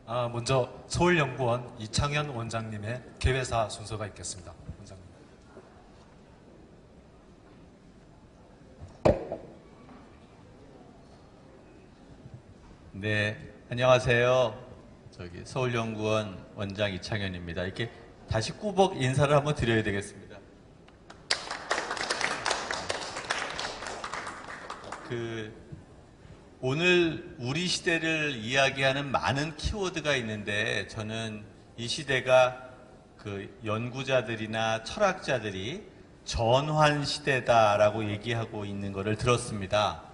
먼저 서울연구원 이창현 원장님의 개회사 순서가 있겠습니다. 원장님. 네, 안녕하세요. 서울연구원 원장 이창현입니다. 이렇게 다시 꾸벅 인사를 한번 드려야 되겠습니다. 오늘 우리 시대를 이야기하는 많은 키워드가 있는데 저는 이 시대가 연구자들이나 철학자들이 전환 시대다라고 얘기하고 있는 것을 들었습니다.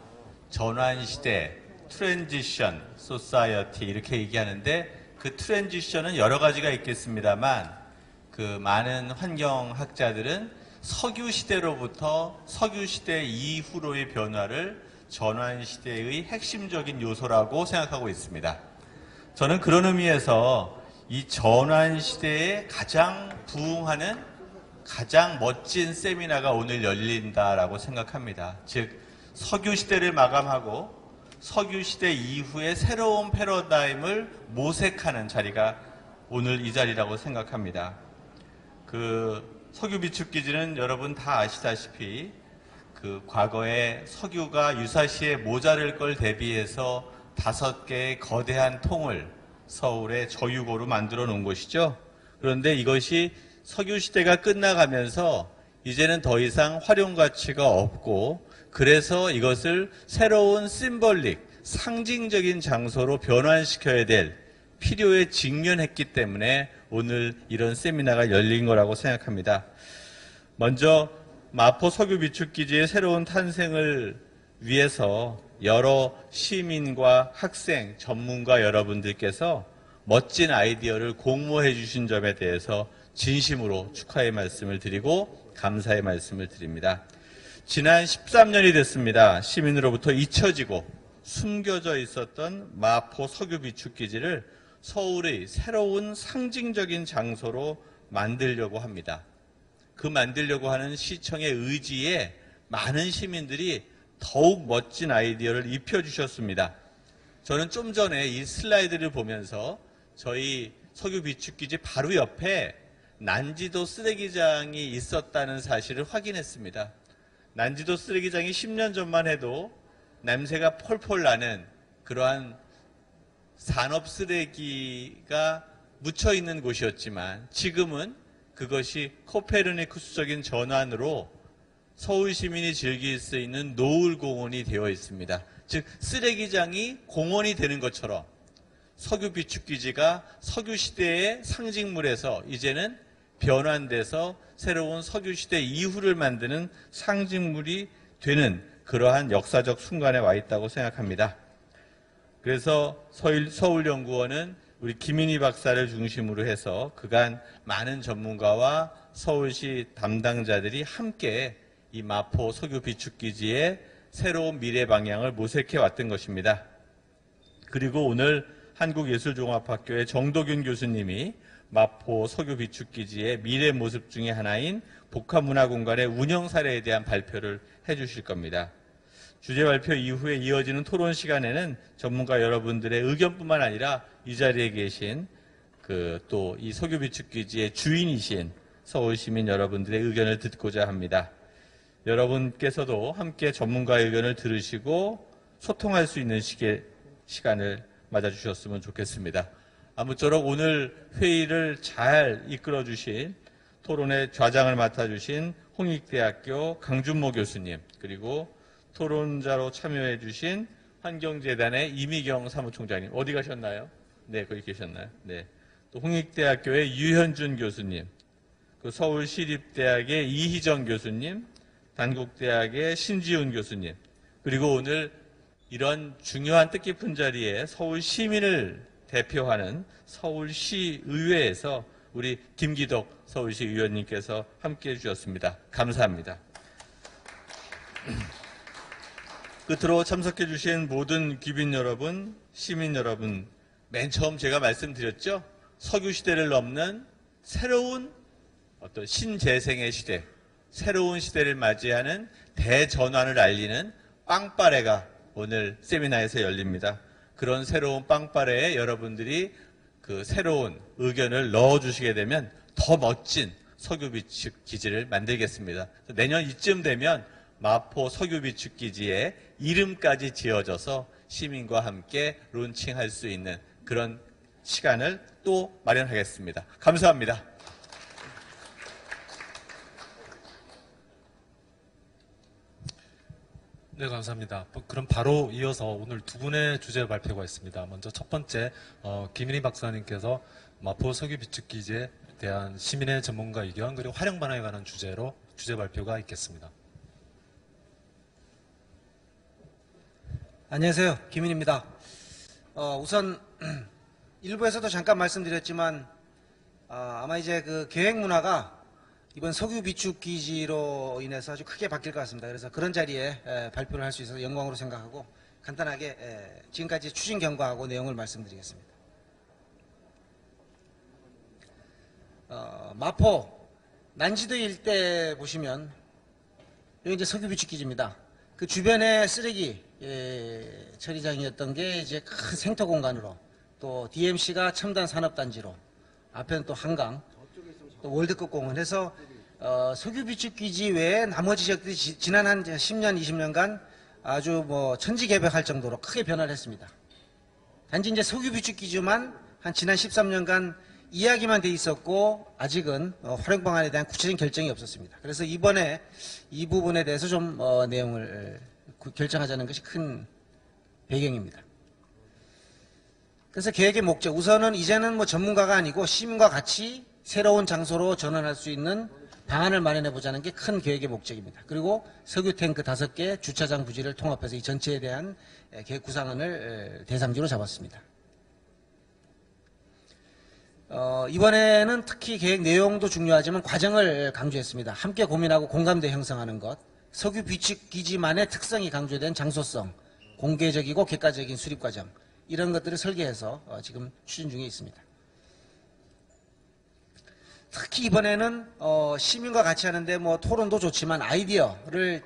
전환 시대, 트랜지션, 소사이어티 이렇게 얘기하는데 그 트랜지션은 여러 가지가 있겠습니다만 많은 환경학자들은 석유 시대로부터 석유 시대 이후로의 변화를 전환 시대의 핵심적인 요소라고 생각하고 있습니다. 저는 그런 의미에서 이 전환 시대에 가장 부응하는 가장 멋진 세미나가 오늘 열린다라고 생각합니다. 즉 석유 시대를 마감하고 석유 시대 이후의 새로운 패러다임을 모색하는 자리가 오늘 이 자리라고 생각합니다. 석유 비축기지는 여러분 다 아시다시피 과거에 석유가 유사시에 모자랄 걸 대비해서 5개의 거대한 통을 서울의 저유고로 만들어 놓은 것이죠. 그런데 이것이 석유 시대가 끝나가면서 이제는 더 이상 활용 가치가 없고 그래서 이것을 새로운 심벌릭, 상징적인 장소로 변환시켜야 될 필요에 직면했기 때문에 오늘 이런 세미나가 열린 거라고 생각합니다. 먼저 마포 석유 비축기지의 새로운 탄생을 위해서 여러 시민과 학생, 전문가 여러분들께서 멋진 아이디어를 공모해 주신 점에 대해서 진심으로 축하의 말씀을 드리고 감사의 말씀을 드립니다. 지난 13년이 됐습니다. 시민으로부터 잊혀지고 숨겨져 있었던 마포 석유 비축기지를 서울의 새로운 상징적인 장소로 만들려고 합니다. 만들려고 하는 시청의 의지에 많은 시민들이 더욱 멋진 아이디어를 입혀주셨습니다. 저는 좀 전에 이 슬라이드를 보면서 저희 석유 비축기지 바로 옆에 난지도 쓰레기장이 있었다는 사실을 확인했습니다. 난지도 쓰레기장이 10년 전만 해도 냄새가 폴폴 나는 그러한 산업 쓰레기가 묻혀 있는 곳이었지만 지금은 그것이 코페르니쿠스적인 전환으로 서울 시민이 즐길 수 있는 노을 공원이 되어 있습니다. 즉 쓰레기장이 공원이 되는 것처럼 석유 비축기지가 석유 시대의 상징물에서 이제는 변환돼서 새로운 석유 시대 이후를 만드는 상징물이 되는 그러한 역사적 순간에 와 있다고 생각합니다. 그래서 서울연구원은 우리 김인희 박사를 중심으로 해서 그간 많은 전문가와 서울시 담당자들이 함께 이 마포 석유 비축기지의 새로운 미래 방향을 모색해 왔던 것입니다. 그리고 오늘 한국예술종합학교의 정도균 교수님이 마포 석유 비축기지의 미래 모습 중에 하나인 복합문화공간의 운영 사례에 대한 발표를 해 주실 겁니다. 주제 발표 이후에 이어지는 토론 시간에는 전문가 여러분들의 의견뿐만 아니라 이 자리에 계신 또 이 석유 비축기지의 주인이신 서울시민 여러분들의 의견을 듣고자 합니다. 여러분께서도 함께 전문가의 의견을 들으시고 소통할 수 있는 시간을 맞아주셨으면 좋겠습니다. 아무쪼록 오늘 회의를 잘 이끌어주신 토론의 좌장을 맡아주신 홍익대학교 강준모 교수님 그리고 토론자로 참여해 주신 환경재단의 이미경 사무총장님 어디 가셨나요? 네, 거기 계셨나요? 네. 또 홍익대학교의 유현준 교수님, 서울시립대학의 이희정 교수님, 단국대학의 신지훈 교수님, 그리고 오늘 이런 중요한 뜻깊은 자리에 서울 시민을 대표하는 서울시의회에서 우리 김기덕 서울시 의원님께서 함께해 주셨습니다. 감사합니다. 끝으로 참석해 주신 모든 귀빈 여러분, 시민 여러분, 맨 처음 제가 말씀드렸죠? 석유 시대를 넘는 새로운 어떤 신재생의 시대, 새로운 시대를 맞이하는 대전환을 알리는 빵빠레가 오늘 세미나에서 열립니다. 그런 새로운 빵빠레에 여러분들이 그 새로운 의견을 넣어주시게 되면 더 멋진 석유비축 기지를 만들겠습니다. 내년 이쯤 되면 마포 석유비축 기지에 이름까지 지어져서 시민과 함께 론칭할 수 있는 그런 시간을 또 마련하겠습니다. 감사합니다. 네, 감사합니다. 그럼 바로 이어서 오늘 두 분의 주제 발표가 있습니다. 먼저 첫 번째, 김인희 박사님께서 마포 석유비축기지에 대한 시민의 전문가 의견 그리고 활용 방안에 관한 주제로 주제 발표가 있겠습니다. 안녕하세요. 김인입니다. 우선 일부에서도 잠깐 말씀드렸지만 아마 이제 그 계획 문화가 이번 석유 비축 기지로 인해서 아주 크게 바뀔 것 같습니다. 그래서 그런 자리에 발표를 할 수 있어서 영광으로 생각하고 간단하게 지금까지 추진 경과하고 내용을 말씀드리겠습니다. 마포 난지도 일대 보시면 여기 이제 석유 비축 기지입니다. 그 주변에 쓰레기 처리장이었던 게 이제 큰 생터 공간으로, 또 DMC가 첨단 산업단지로, 앞에는 또 한강, 또 월드컵 공원 해서 석유 비축 기지 외에 나머지 지역들이 지난 한 10년, 20년간 아주 뭐 천지개벽할 정도로 크게 변화를 했습니다. 단지 이제 석유 비축 기지만 한 지난 13년간 이야기만 돼 있었고 아직은 활용 방안에 대한 구체적인 결정이 없었습니다. 그래서 이번에 이 부분에 대해서 좀 내용을 결정하자는 것이 큰 배경입니다. 그래서 계획의 목적, 우선은 이제는 뭐 전문가가 아니고 시민과 같이 새로운 장소로 전환할 수 있는 방안을 마련해 보자는 게 큰 계획의 목적입니다. 그리고 석유 탱크 5개, 주차장 부지를 통합해서 이 전체에 대한 계획 구상안을 대상지로 잡았습니다. 이번에는 특히 계획 내용도 중요하지만 과정을 강조했습니다. 함께 고민하고 공감대 형성하는 것, 석유 비축 기지만의 특성이 강조된 장소성, 공개적이고 객관적인 수립 과정, 이런 것들을 설계해서 지금 추진 중에 있습니다. 특히 이번에는 시민과 같이 하는데 뭐 토론도 좋지만 아이디어를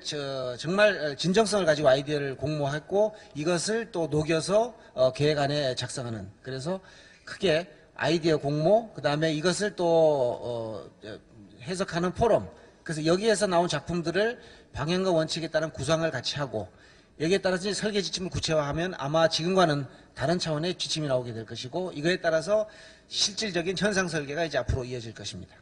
정말 진정성을 가지고 아이디어를 공모했고 이것을 또 녹여서 계획안에 작성하는, 그래서 크게 아이디어 공모, 그 다음에 이것을 또 해석하는 포럼, 그래서 여기에서 나온 작품들을 방향과 원칙에 따른 구상을 같이 하고 여기에 따라서 설계 지침을 구체화하면 아마 지금과는 다른 차원의 지침이 나오게 될 것이고 이거에 따라서 실질적인 현상 설계가 이제 앞으로 이어질 것입니다.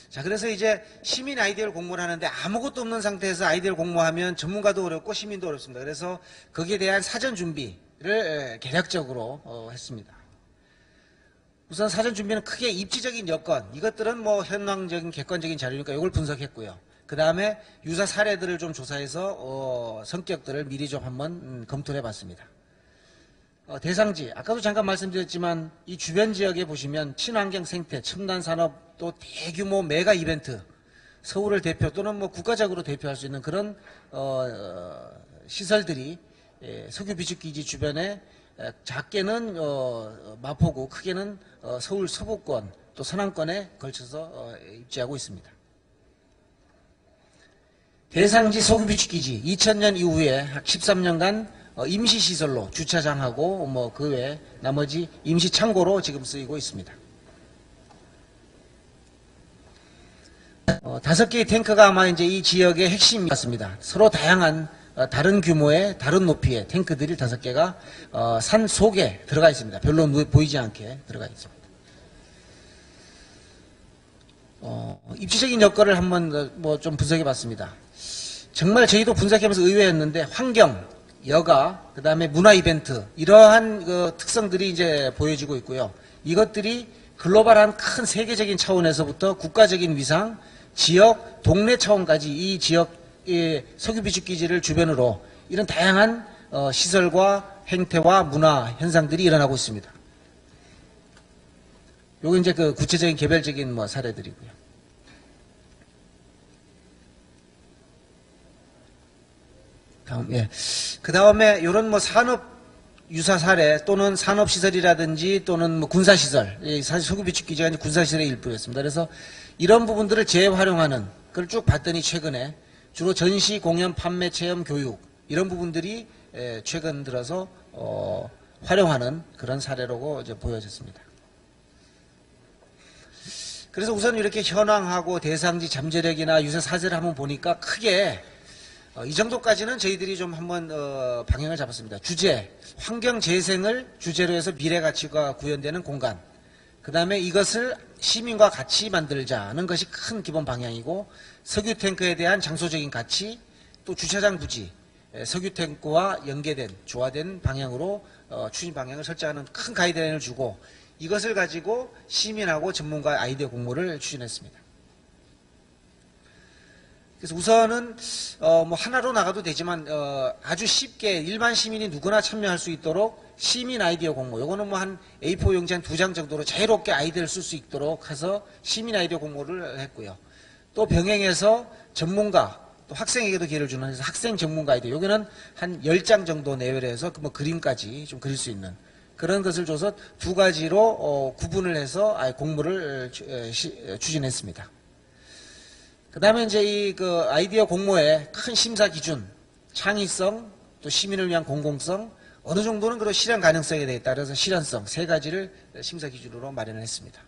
자, 그래서 이제 시민 아이디어를 공모를 하는데 아무것도 없는 상태에서 아이디어를 공모하면 전문가도 어렵고 시민도 어렵습니다. 그래서 거기에 대한 사전 준비를 계략적으로 했습니다. 우선 사전 준비는 크게 입지적인 여건, 이것들은 뭐 현황적인 객관적인 자료니까 이걸 분석했고요. 그 다음에 유사 사례들을 좀 조사해서 성격들을 미리 좀 한번 검토를 해봤습니다. 대상지, 아까도 잠깐 말씀드렸지만 이 주변 지역에 보시면 친환경 생태, 첨단 산업, 또 대규모 메가 이벤트, 서울을 대표 또는 뭐 국가적으로 대표할 수 있는 그런 시설들이 석유 비축 기지 주변에 작게는 마포구, 크게는 서울 서부권 또 서남권에 걸쳐서 입지하고 있습니다. 대상지 석유 비축 기지 2000년 이후에 13년간 임시시설로 주차장하고 뭐 그 외 나머지 임시 창고로 지금 쓰이고 있습니다. 5개의 탱크가 아마 이제 이 지역의 핵심 같습니다. 서로 다양한 다른 규모의 다른 높이의 탱크들이 5개가 산 속에 들어가 있습니다. 별로 보이지 않게 들어가 있습니다. 입지적인 여건을 한번 뭐 좀 분석해 봤습니다. 정말 저희도 분석하면서 의외였는데 환경, 여가, 그 다음에 문화 이벤트, 이러한 그 특성들이 이제 보여지고 있고요. 이것들이 글로벌한 큰 세계적인 차원에서부터 국가적인 위상, 지역, 동네 차원까지 이 지역의 석유 비축 기지를 주변으로 이런 다양한 시설과 행태와 문화 현상들이 일어나고 있습니다. 요거 이제 그 구체적인 개별적인 뭐 사례들이고요. 그 다음에 이런 뭐 산업 유사 사례 또는 산업시설이라든지 또는 뭐 군사시설, 사실 석유 비축 기지가 이제 군사시설의 일부였습니다. 그래서 이런 부분들을 재활용하는 걸 쭉 봤더니 최근에 주로 전시, 공연, 판매, 체험, 교육 이런 부분들이 최근 들어서 활용하는 그런 사례라고 이제 보여졌습니다. 그래서 우선 이렇게 현황하고 대상지 잠재력이나 유세 사례를 한번 보니까 크게 이 정도까지는 저희들이 좀 한번 방향을 잡았습니다. 주제, 환경 재생을 주제로 해서 미래 가치가 구현되는 공간. 그 다음에 이것을 시민과 같이 만들자는 것이 큰 기본 방향이고, 석유 탱크에 대한 장소적인 가치, 또 주차장 부지, 석유 탱크와 연계된 조화된 방향으로 추진 방향을 설정하는 큰 가이드라인을 주고, 이것을 가지고 시민하고 전문가 아이디어 공모를 추진했습니다. 그래서 우선은 뭐 하나로 나가도 되지만 아주 쉽게 일반 시민이 누구나 참여할 수 있도록 시민 아이디어 공모, 요거는 뭐 한 A4 용지 한 2장 정도로 자유롭게 아이디어를 쓸 수 있도록 해서 시민 아이디어 공모를 했고요. 또 병행해서 전문가, 또 학생에게도 기회를 주는 해서 학생 전문가 아이디어, 여기는 한 10장 정도 내외로 해서 뭐 그림까지 좀 그릴 수 있는 그런 것을 줘서 두 가지로 구분을 해서 공모를 추진했습니다. 그 다음에 이제 이 그 아이디어 공모의 큰 심사 기준, 창의성, 또 시민을 위한 공공성, 어느 정도는 그런 실현 가능성에 대해 따라서 실현성, 세 가지를 심사 기준으로 마련을 했습니다.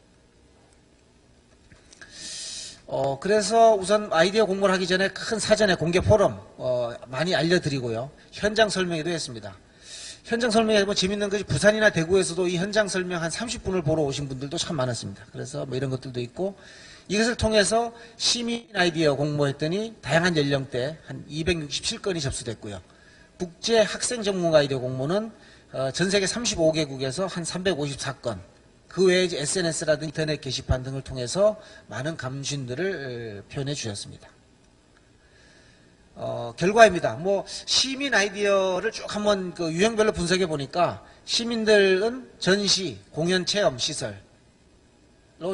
그래서 우선 아이디어 공모를 하기 전에 큰 사전에 공개 포럼 많이 알려드리고요. 현장 설명회도 했습니다. 현장 설명회 뭐 재밌는 것이 부산이나 대구에서도 이 현장 설명 한 30분을 보러 오신 분들도 참 많았습니다. 그래서 뭐 이런 것들도 있고, 이것을 통해서 시민 아이디어 공모했더니 다양한 연령대 한 267건이 접수됐고요. 국제 학생 전문 아이디어 공모는 전 세계 35개국에서 한 354건, 그 외에 SNS라든지 인터넷 게시판 등을 통해서 많은 감신들을 표현해 주셨습니다. 결과입니다. 뭐 시민 아이디어를 쭉 한번 그 유형별로 분석해 보니까 시민들은 전시, 공연 체험 시설로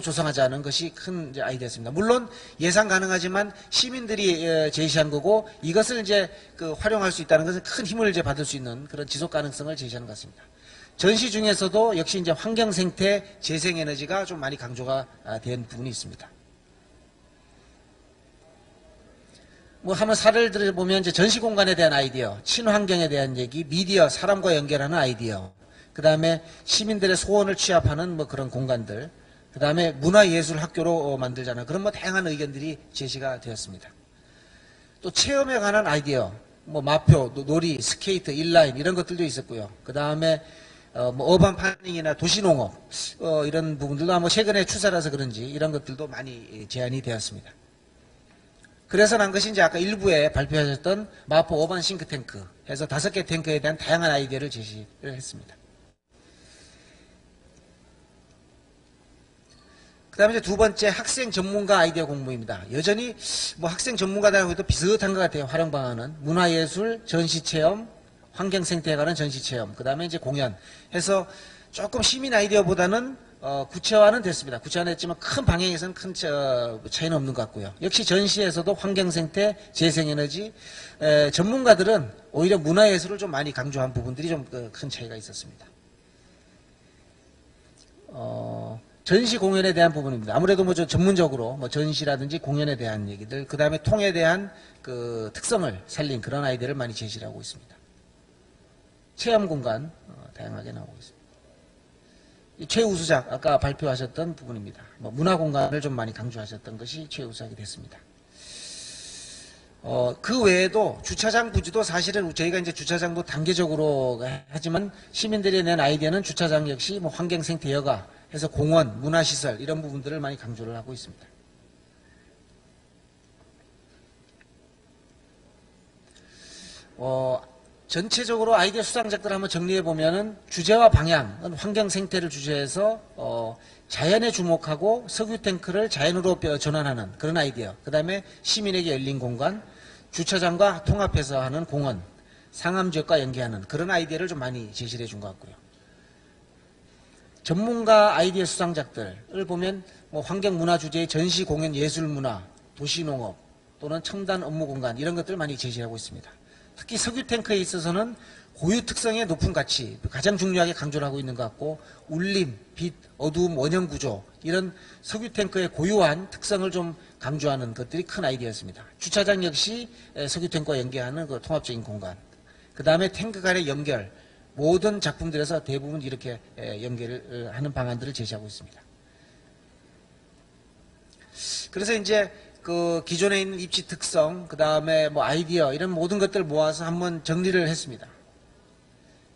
조성하자는 것이 큰 이제 아이디어였습니다. 물론 예상 가능하지만 시민들이 제시한 거고, 이것을 이제 그 활용할 수 있다는 것은 큰 힘을 이제 받을 수 있는 그런 지속 가능성을 제시하는 것 같습니다. 전시 중에서도 역시 이제 환경 생태 재생 에너지가 좀 많이 강조가 된 부분이 있습니다. 뭐 한번 사례를 들어보면 이제 전시 공간에 대한 아이디어, 친환경에 대한 얘기, 미디어, 사람과 연결하는 아이디어, 그 다음에 시민들의 소원을 취합하는 뭐 그런 공간들, 그 다음에 문화예술 학교로 만들자는 그런 뭐 다양한 의견들이 제시가 되었습니다. 또 체험에 관한 아이디어, 뭐 마표, 놀이, 스케이트, 인라인 이런 것들도 있었고요. 그 다음에 뭐 어반 파닝이나 도시농업 이런 부분들도 아마 최근에 추세라서 그런지 이런 것들도 많이 제안이 되었습니다. 그래서 난 것이 이제 아까 일부에 발표하셨던 마포 어반 싱크탱크 해서 5개 탱크에 대한 다양한 아이디어를 제시를 했습니다. 그 다음에 이제 두 번째 학생 전문가 아이디어 공모입니다. 여전히 뭐 학생 전문가들하고 해도 비슷한 것 같아요. 활용 방안은 문화예술, 전시체험, 환경생태에 관한 전시체험, 그 다음에 이제 공연 해서 조금 시민 아이디어보다는 구체화는 됐습니다. 구체화는 됐지만 큰 방향에서는 큰 차이는 없는 것 같고요. 역시 전시에서도 환경생태, 재생에너지, 전문가들은 오히려 문화예술을 좀 많이 강조한 부분들이 좀 큰 차이가 있었습니다. 전시 공연에 대한 부분입니다. 아무래도 뭐 전문적으로 뭐 전시라든지 공연에 대한 얘기들, 그 다음에 통에 대한 그 특성을 살린 그런 아이디어를 많이 제시를 하고 있습니다. 체험 공간 다양하게 나오고 있습니다. 최우수작 아까 발표하셨던 부분입니다. 뭐 문화 공간을 좀 많이 강조하셨던 것이 최우수작이 됐습니다. 그 외에도 주차장 부지도 사실은 저희가 이제 주차장도 단계적으로 하지만 시민들이 낸 아이디어는 주차장 역시 뭐 환경 생태 여가 해서 공원, 문화시설 이런 부분들을 많이 강조를 하고 있습니다. 전체적으로 아이디어 수상작들을 한번 정리해 보면은 주제와 방향은 환경 생태를 주제해서 자연에 주목하고 석유 탱크를 자연으로 전환하는 그런 아이디어. 그 다음에 시민에게 열린 공간, 주차장과 통합해서 하는 공원, 상암 지역과 연계하는 그런 아이디어를 좀 많이 제시를 해준 것 같고요. 전문가 아이디어 수상작들을 보면 뭐 환경 문화 주제의 전시 공연 예술 문화, 도시 농업 또는 첨단 업무 공간 이런 것들을 많이 제시하고 있습니다. 특히 석유 탱크에 있어서는 고유 특성의 높은 가치 가장 중요하게 강조를 하고 있는 것 같고, 울림, 빛, 어두움, 원형 구조 이런 석유 탱크의 고유한 특성을 좀 강조하는 것들이 큰 아이디어였습니다. 주차장 역시 석유 탱크와 연계하는 그 통합적인 공간, 그 다음에 탱크 간의 연결, 모든 작품들에서 대부분 이렇게 연계를 하는 방안들을 제시하고 있습니다. 그래서 이제 그 기존에 있는 입지 특성, 그 다음에 뭐 아이디어 이런 모든 것들을 모아서 한번 정리를 했습니다.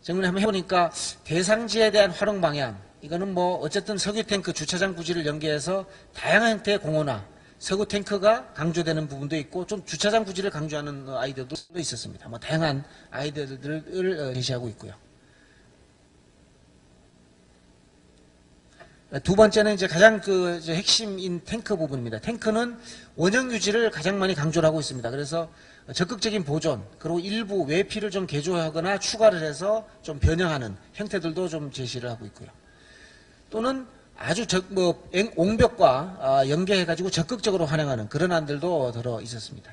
정리를 한번 해보니까 대상지에 대한 활용 방향, 이거는 뭐 어쨌든 석유 탱크 주차장 부지를 연계해서 다양한 형태의 공원화, 석유 탱크가 강조되는 부분도 있고 좀 주차장 부지를 강조하는 아이디어도 있었습니다. 뭐 다양한 아이디어들을 제시하고 있고요. 두 번째는 이제 가장 그 핵심인 탱크 부분입니다. 탱크는 원형 유지를 가장 많이 강조를 하고 있습니다. 그래서 적극적인 보존, 그리고 일부 외피를 좀 개조하거나 추가를 해서 좀 변형하는 형태들도 좀 제시를 하고 있고요. 또는 아주 옹벽과 연계해가지고 적극적으로 활용하는 그런 안들도 들어 있었습니다.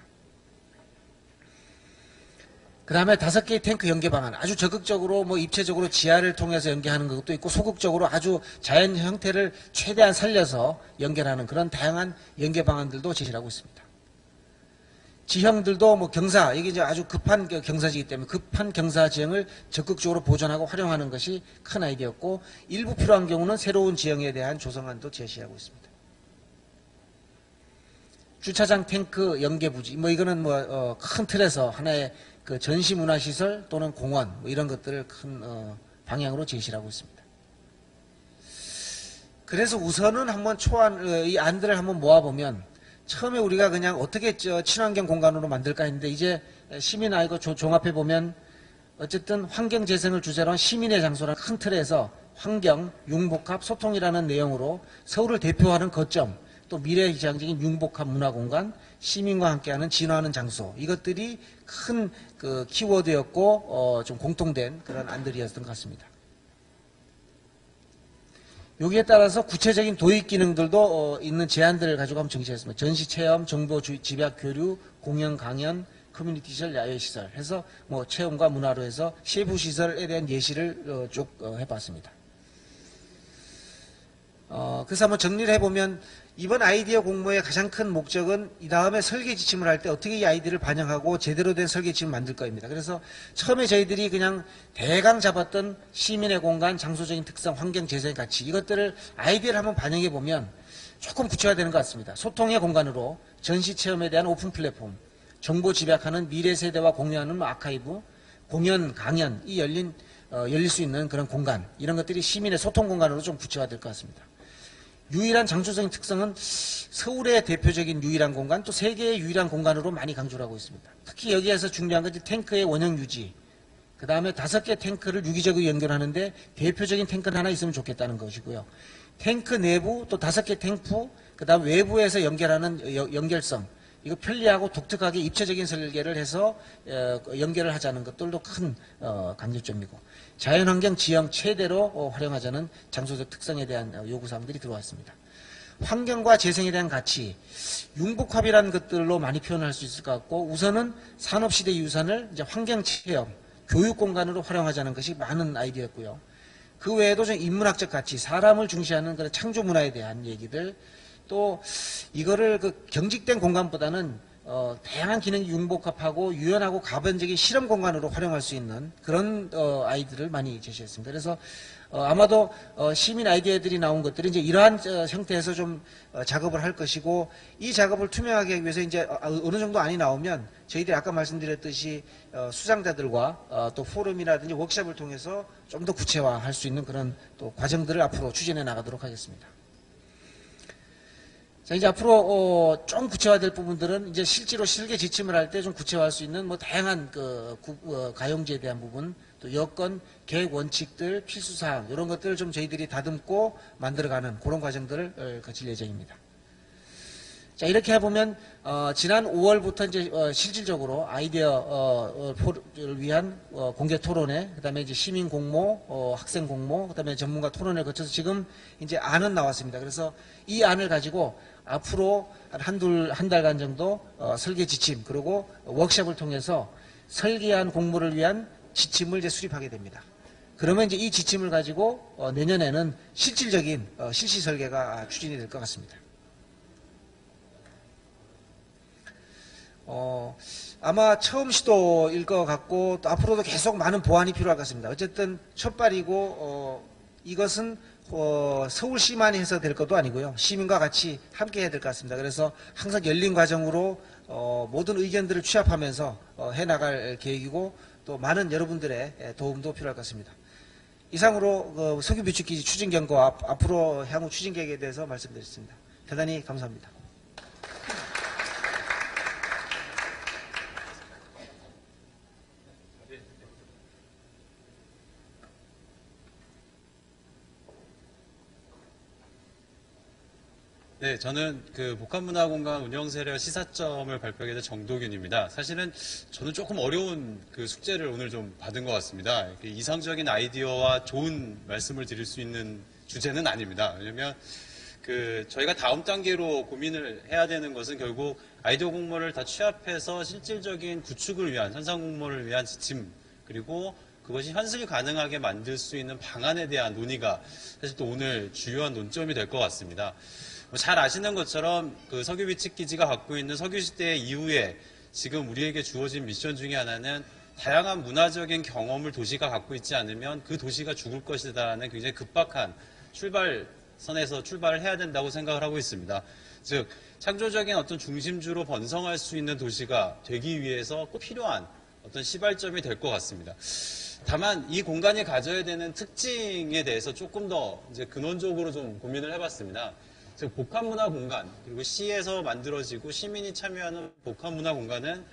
그 다음에 5개의 탱크 연계 방안, 아주 적극적으로 뭐 입체적으로 지하를 통해서 연계하는 것도 있고 소극적으로 아주 자연 형태를 최대한 살려서 연결하는 그런 다양한 연계 방안들도 제시를 하고 있습니다. 지형들도 뭐 경사, 이게 이제 아주 급한 경사지이기 때문에 급한 경사 지형을 적극적으로 보존하고 활용하는 것이 큰 아이디어였고, 일부 필요한 경우는 새로운 지형에 대한 조성안도 제시하고 있습니다. 주차장 탱크 연계 부지, 뭐 이거는 뭐 큰 틀에서 하나의 그 전시 문화시설 또는 공원 뭐 이런 것들을 큰 방향으로 제시를 하고 있습니다. 그래서 우선은 한번 이 안들을 한번 모아보면 처음에 우리가 그냥 어떻게 친환경 공간으로 만들까 했는데 이제 시민 아이고 종합해 보면 어쨌든 환경 재생을 주제로 한 시민의 장소라는 큰 틀에서 환경, 융복합, 소통이라는 내용으로 서울을 대표하는 거점, 또 미래의 지향적인 융복합 문화공간, 시민과 함께하는 진화하는 장소, 이것들이 큰 그 키워드였고 좀 공통된 그런 안들이었던 것 같습니다. 여기에 따라서 구체적인 도입 기능들도 있는 제안들을 가지고 한번 정치했습니다. 전시 체험, 정보 집약 교류, 공연 강연, 커뮤니티 시설, 야외 시설 해서 뭐 체험과 문화로 해서 세부 시설에 대한 예시를 쭉 해봤습니다. 그래서 한번 정리를 해보면 이번 아이디어 공모의 가장 큰 목적은 이 다음에 설계 지침을 할 때 어떻게 이 아이디어를 반영하고 제대로 된 설계 지침을 만들 거입니다. 그래서 처음에 저희들이 그냥 대강 잡았던 시민의 공간, 장소적인 특성, 환경 재생의 가치, 이것들을 아이디어를 한번 반영해 보면 조금 구체화되는 것 같습니다. 소통의 공간으로 전시 체험에 대한 오픈 플랫폼, 정보 집약하는 미래 세대와 공유하는 아카이브, 공연, 강연이 열릴 수 있는 그런 공간, 이런 것들이 시민의 소통 공간으로 좀 구체화될 것 같습니다. 유일한 장소적인 특성은 서울의 대표적인 유일한 공간, 또 세계의 유일한 공간으로 많이 강조를 하고 있습니다. 특히 여기에서 중요한 것이 탱크의 원형 유지, 그 다음에 5개 탱크를 유기적으로 연결하는데 대표적인 탱크는 하나 있으면 좋겠다는 것이고요. 탱크 내부 또 5개 탱크, 그 다음 외부에서 연결하는 연결성, 이거 편리하고 독특하게 입체적인 설계를 해서 연결을 하자는 것들도 큰 강조점이고, 자연환경 지형 최대로 활용하자는 장소적 특성에 대한 요구사항들이 들어왔습니다. 환경과 재생에 대한 가치, 융복합이라는 것들로 많이 표현할 수 있을 것 같고, 우선은 산업시대 유산을 이제 환경체험, 교육공간으로 활용하자는 것이 많은 아이디어였고요. 그 외에도 좀 인문학적 가치, 사람을 중시하는 그런 창조 문화에 대한 얘기들, 또 이거를 그 경직된 공간보다는 다양한 기능이 융복합하고 유연하고 가변적인 실험 공간으로 활용할 수 있는 그런 아이들을 많이 제시했습니다. 그래서 아마도 시민 아이디어들이 나온 것들이 이제 이러한 형태에서 좀 작업을 할 것이고, 이 작업을 투명하게 하기 위해서 이제 어느 정도 안이 나오면 저희들이 아까 말씀드렸듯이 수상자들과 또 포럼이라든지 워크숍을 통해서 좀 더 구체화할 수 있는 그런 또 과정들을 앞으로 추진해 나가도록 하겠습니다. 자, 이제 앞으로 좀 구체화될 부분들은 이제 실제로 설계 지침을 할 때 좀 구체화할 수 있는 뭐 다양한 가용지에 대한 부분, 또 여건, 계획 원칙들, 필수사항 이런 것들을 좀 저희들이 다듬고 만들어가는 그런 과정들을 거칠 예정입니다. 자, 이렇게 해보면 지난 5월부터 이제 실질적으로 아이디어를 위한 공개 토론회, 그다음에 이제 시민 공모, 학생 공모, 그다음에 전문가 토론을 거쳐서 지금 이제 안은 나왔습니다. 그래서 이 안을 가지고 앞으로 한 달간 정도 설계 지침, 그리고 워크숍을 통해서 설계한 공모를 위한 지침을 이제 수립하게 됩니다. 그러면 이제 이 지침을 가지고 내년에는 실질적인 실시 설계가 추진이 될 것 같습니다. 아마 처음 시도일 것 같고 또 앞으로도 계속 많은 보완이 필요할 것 같습니다. 어쨌든 첫발이고 이것은 서울시만이 해서 될 것도 아니고요. 시민과 같이 함께 해야 될 것 같습니다. 그래서 항상 열린 과정으로 모든 의견들을 취합하면서 해나갈 계획이고 또 많은 여러분들의 도움도 필요할 것 같습니다. 이상으로 석유 비축기지 추진 경과 앞으로 향후 추진 계획에 대해서 말씀드렸습니다. 대단히 감사합니다. 네, 저는 그 복합문화공간 운영세력 시사점을 발표하게 된 정도균입니다. 사실은 저는 조금 어려운 그 숙제를 오늘 좀 받은 것 같습니다. 이상적인 아이디어와 좋은 말씀을 드릴 수 있는 주제는 아닙니다. 왜냐면 그 저희가 다음 단계로 고민을 해야 되는 것은 결국 아이디어 공모를 다 취합해서 실질적인 구축을 위한 현상 공모를 위한 지침 그리고 그것이 현실 가능하게 만들 수 있는 방안에 대한 논의가 사실 또 오늘 주요한 논점이 될 것 같습니다. 잘 아시는 것처럼 그 석유 비축 기지가 갖고 있는 석유 시대 이후에 지금 우리에게 주어진 미션 중에 하나는 다양한 문화적인 경험을 도시가 갖고 있지 않으면 그 도시가 죽을 것이다라는 굉장히 급박한 출발선에서 출발을 해야 된다고 생각을 하고 있습니다. 즉 창조적인 어떤 중심주로 번성할 수 있는 도시가 되기 위해서 꼭 필요한 어떤 시발점이 될 것 같습니다. 다만 이 공간이 가져야 되는 특징에 대해서 조금 더 이제 근원적으로 좀 고민을 해봤습니다. 즉 복합문화 공간 그리고 시에서 만들어지고 시민이 참여하는 복합문화 공간은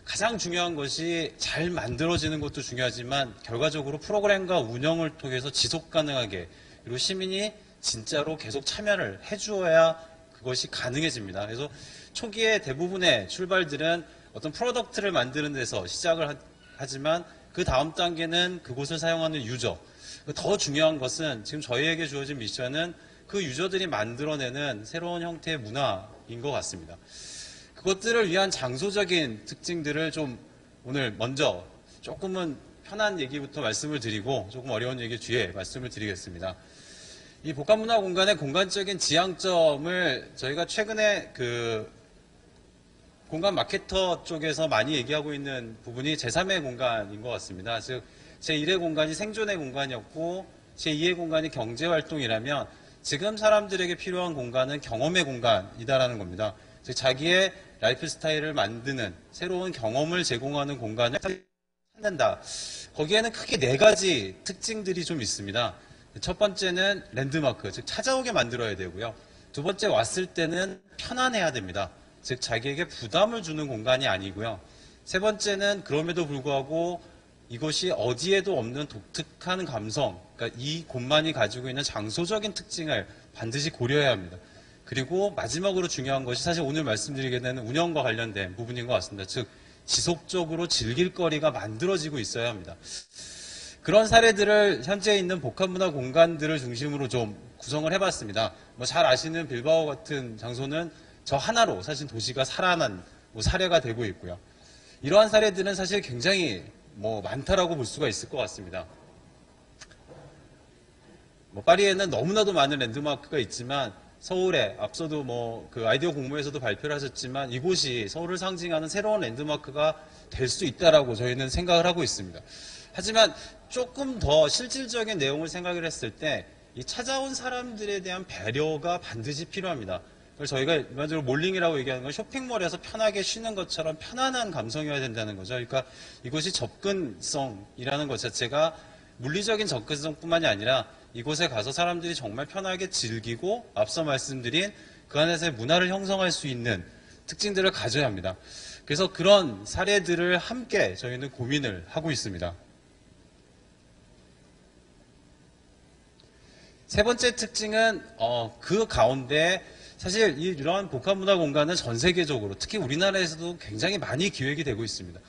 가장 중요한 것이 잘 만들어지는 것도 중요하지만 결과적으로 프로그램과 운영을 통해서 지속 가능하게 그리고 시민이 진짜로 계속 참여를 해주어야 그것이 가능해집니다. 그래서 초기에 대부분의 출발들은 어떤 프로덕트를 만드는 데서 시작을 하지만 그 다음 단계는 그곳을 사용하는 유저. 더 중요한 것은 지금 저희에게 주어진 미션은 그 유저들이 만들어내는 새로운 형태의 문화인 것 같습니다. 그것들을 위한 장소적인 특징들을 좀 오늘 먼저 조금은 편한 얘기부터 말씀을 드리고 조금 어려운 얘기 뒤에 말씀을 드리겠습니다. 이 복합문화 공간의 공간적인 지향점을 저희가 최근에 그 공간 마케터 쪽에서 많이 얘기하고 있는 부분이 제3의 공간인 것 같습니다. 즉 제1의 공간이 생존의 공간이었고 제2의 공간이 경제활동이라면 지금 사람들에게 필요한 공간은 경험의 공간이다라는 겁니다. 즉 자기의 라이프 스타일을 만드는 새로운 경험을 제공하는 공간을 찾는다. 거기에는 크게 4가지 특징들이 좀 있습니다. 첫 번째는 랜드마크, 즉 찾아오게 만들어야 되고요. 두 번째 왔을 때는 편안해야 됩니다. 즉 자기에게 부담을 주는 공간이 아니고요. 세 번째는 그럼에도 불구하고 이것이 어디에도 없는 독특한 감성, 그러니까 이 곳만이 가지고 있는 장소적인 특징을 반드시 고려해야 합니다. 그리고 마지막으로 중요한 것이 사실 오늘 말씀드리게 되는 운영과 관련된 부분인 것 같습니다. 즉 지속적으로 즐길 거리가 만들어지고 있어야 합니다. 그런 사례들을 현재 있는 복합문화 공간들을 중심으로 좀 구성을 해봤습니다. 잘 아시는 빌바오 같은 장소는 저 하나로 사실 도시가 살아난 사례가 되고 있고요. 이러한 사례들은 사실 굉장히 많다라고 볼 수가 있을 것 같습니다. 파리에는 너무나도 많은 랜드마크가 있지만 서울에 앞서도 그 아이디어 공모에서도 발표를 하셨지만 이곳이 서울을 상징하는 새로운 랜드마크가 될 수 있다라고 저희는 생각을 하고 있습니다. 하지만 조금 더 실질적인 내용을 생각을 했을 때 이 찾아온 사람들에 대한 배려가 반드시 필요합니다. 그래서 저희가 일반적으로 몰링이라고 얘기하는 건 쇼핑몰에서 편하게 쉬는 것처럼 편안한 감성이어야 된다는 거죠. 그러니까 이것이 접근성이라는 것 자체가 물리적인 접근성뿐만이 아니라 이곳에 가서 사람들이 정말 편하게 즐기고 앞서 말씀드린 그 안에서의 문화를 형성할 수 있는 특징들을 가져야 합니다. 그래서 그런 사례들을 함께 저희는 고민을 하고 있습니다. 세 번째 특징은 그 가운데 사실 이러한 복합문화 공간은 전 세계적으로 특히 우리나라에서도 굉장히 많이 기획이 되고 있습니다.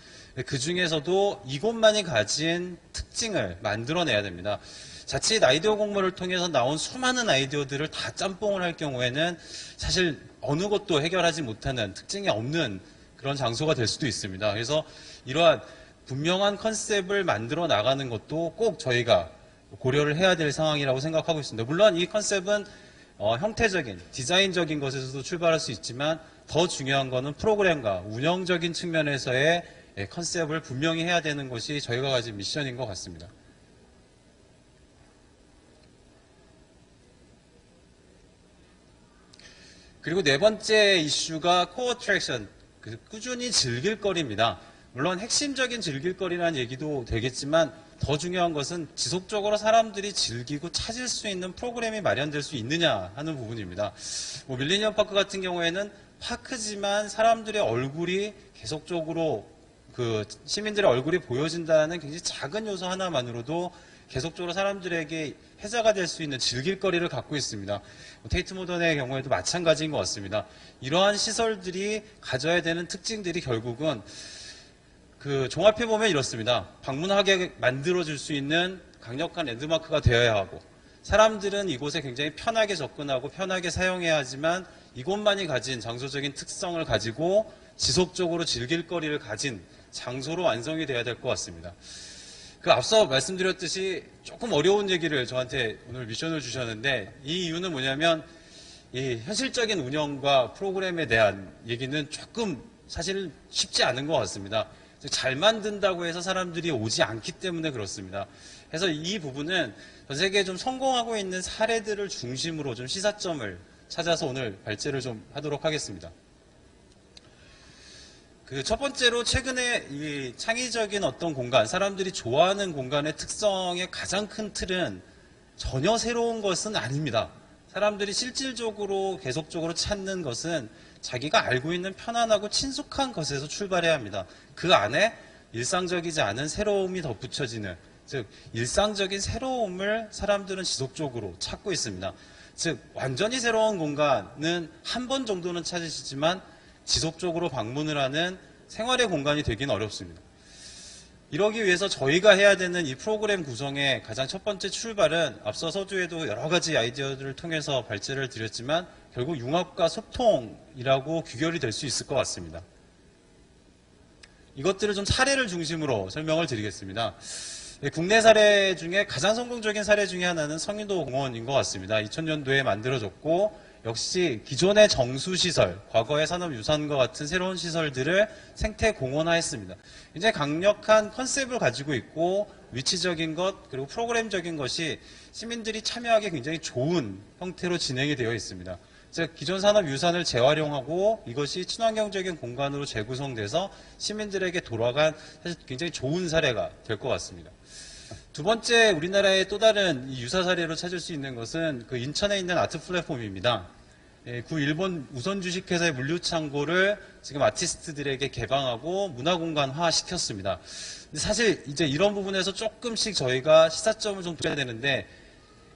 그 중에서도 이곳만이 가진 특징을 만들어내야 됩니다. 자칫 아이디어 공모를 통해서 나온 수많은 아이디어들을 다 짬뽕을 할 경우에는 사실 어느 것도 해결하지 못하는 특징이 없는 그런 장소가 될 수도 있습니다. 그래서 이러한 분명한 컨셉을 만들어 나가는 것도 꼭 저희가 고려를 해야 될 상황이라고 생각하고 있습니다. 물론 이 컨셉은 형태적인, 디자인적인 것에서도 출발할 수 있지만 더 중요한 거는 프로그램과 운영적인 측면에서의 컨셉을 분명히 해야 되는 것이 저희가 가진 미션인 것 같습니다. 그리고 네 번째 이슈가 코어 어트랙션, 꾸준히 즐길 거리입니다. 물론 핵심적인 즐길 거리라는 얘기도 되겠지만 더 중요한 것은 지속적으로 사람들이 즐기고 찾을 수 있는 프로그램이 마련될 수 있느냐 하는 부분입니다. 밀레니엄 파크 같은 경우에는 파크지만 사람들의 얼굴이 계속적으로 시민들의 얼굴이 보여진다는 굉장히 작은 요소 하나만으로도 계속적으로 사람들에게 해자가 될 수 있는 즐길거리를 갖고 있습니다. 테이트 모던의 경우에도 마찬가지인 것 같습니다. 이러한 시설들이 가져야 되는 특징들이 결국은 종합해보면 이렇습니다. 방문하게 만들어줄 수 있는 강력한 랜드마크가 되어야 하고, 사람들은 이곳에 굉장히 편하게 접근하고 편하게 사용해야 하지만 이곳만이 가진 장소적인 특성을 가지고 지속적으로 즐길 거리를 가진 장소로 완성이 돼야 될 것 같습니다. 앞서 말씀드렸듯이 조금 어려운 얘기를 저한테 오늘 미션을 주셨는데, 이 이유는 뭐냐면 이 현실적인 운영과 프로그램에 대한 얘기는 조금 사실 쉽지 않은 것 같습니다. 잘 만든다고 해서 사람들이 오지 않기 때문에 그렇습니다. 그래서 이 부분은 전 세계에 좀 성공하고 있는 사례들을 중심으로 좀 시사점을 찾아서 오늘 발제를 좀 하도록 하겠습니다. 첫 번째로 최근에 이 창의적인 어떤 공간, 사람들이 좋아하는 공간의 특성의 가장 큰 틀은 전혀 새로운 것은 아닙니다. 사람들이 실질적으로 계속적으로 찾는 것은 자기가 알고 있는 편안하고 친숙한 것에서 출발해야 합니다. 그 안에 일상적이지 않은 새로움이 덧붙여지는, 즉 일상적인 새로움을 사람들은 지속적으로 찾고 있습니다. 즉 완전히 새로운 공간은 한 번 정도는 찾으시지만 지속적으로 방문을 하는 생활의 공간이 되기는 어렵습니다. 이러기 위해서 저희가 해야 되는 이 프로그램 구성의 가장 첫 번째 출발은 앞서 서두에도 여러 가지 아이디어들을 통해서 발제를 드렸지만 결국 융합과 소통이라고 귀결이 될 수 있을 것 같습니다. 이것들을 좀 사례를 중심으로 설명을 드리겠습니다. 국내 사례 중에 가장 성공적인 사례 중에 하나는 성인도 공원인 것 같습니다. 2000년도에 만들어졌고 역시 기존의 정수시설, 과거의 산업유산과 같은 새로운 시설들을 생태공원화했습니다. 굉장히 강력한 컨셉을 가지고 있고 위치적인 것 그리고 프로그램적인 것이 시민들이 참여하기 굉장히 좋은 형태로 진행이 되어 있습니다. 즉 기존 산업유산을 재활용하고 이것이 친환경적인 공간으로 재구성돼서 시민들에게 돌아간 사실 굉장히 좋은 사례가 될 것 같습니다. 두 번째 우리나라의 또 다른 유사 사례로 찾을 수 있는 것은 인천에 있는 아트 플랫폼입니다. 일본 우선 주식회사의 물류창고를 지금 아티스트들에게 개방하고 문화공간화 시켰습니다. 근데 사실 이제 이런 부분에서 조금씩 저희가 시사점을 좀 둬야 되는데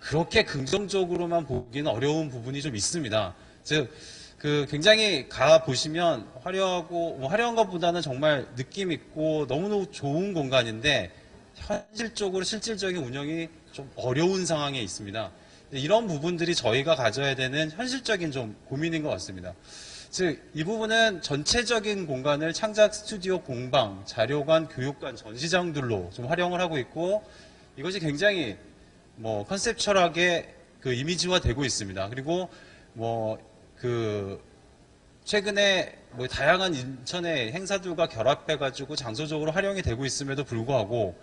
그렇게 긍정적으로만 보기는 어려운 부분이 좀 있습니다. 즉, 굉장히 가보시면 화려한 것보다는 정말 느낌 있고 너무너무 좋은 공간인데 현실적으로 실질적인 운영이 좀 어려운 상황에 있습니다. 이런 부분들이 저희가 가져야 되는 현실적인 좀 고민인 것 같습니다. 즉, 이 부분은 전체적인 공간을 창작 스튜디오, 공방, 자료관, 교육관, 전시장들로 좀 활용을 하고 있고 이것이 굉장히 컨셉철하게 이미지화되고 있습니다. 그리고 최근에 다양한 인천의 행사들과 결합해가지고 장소적으로 활용이 되고 있음에도 불구하고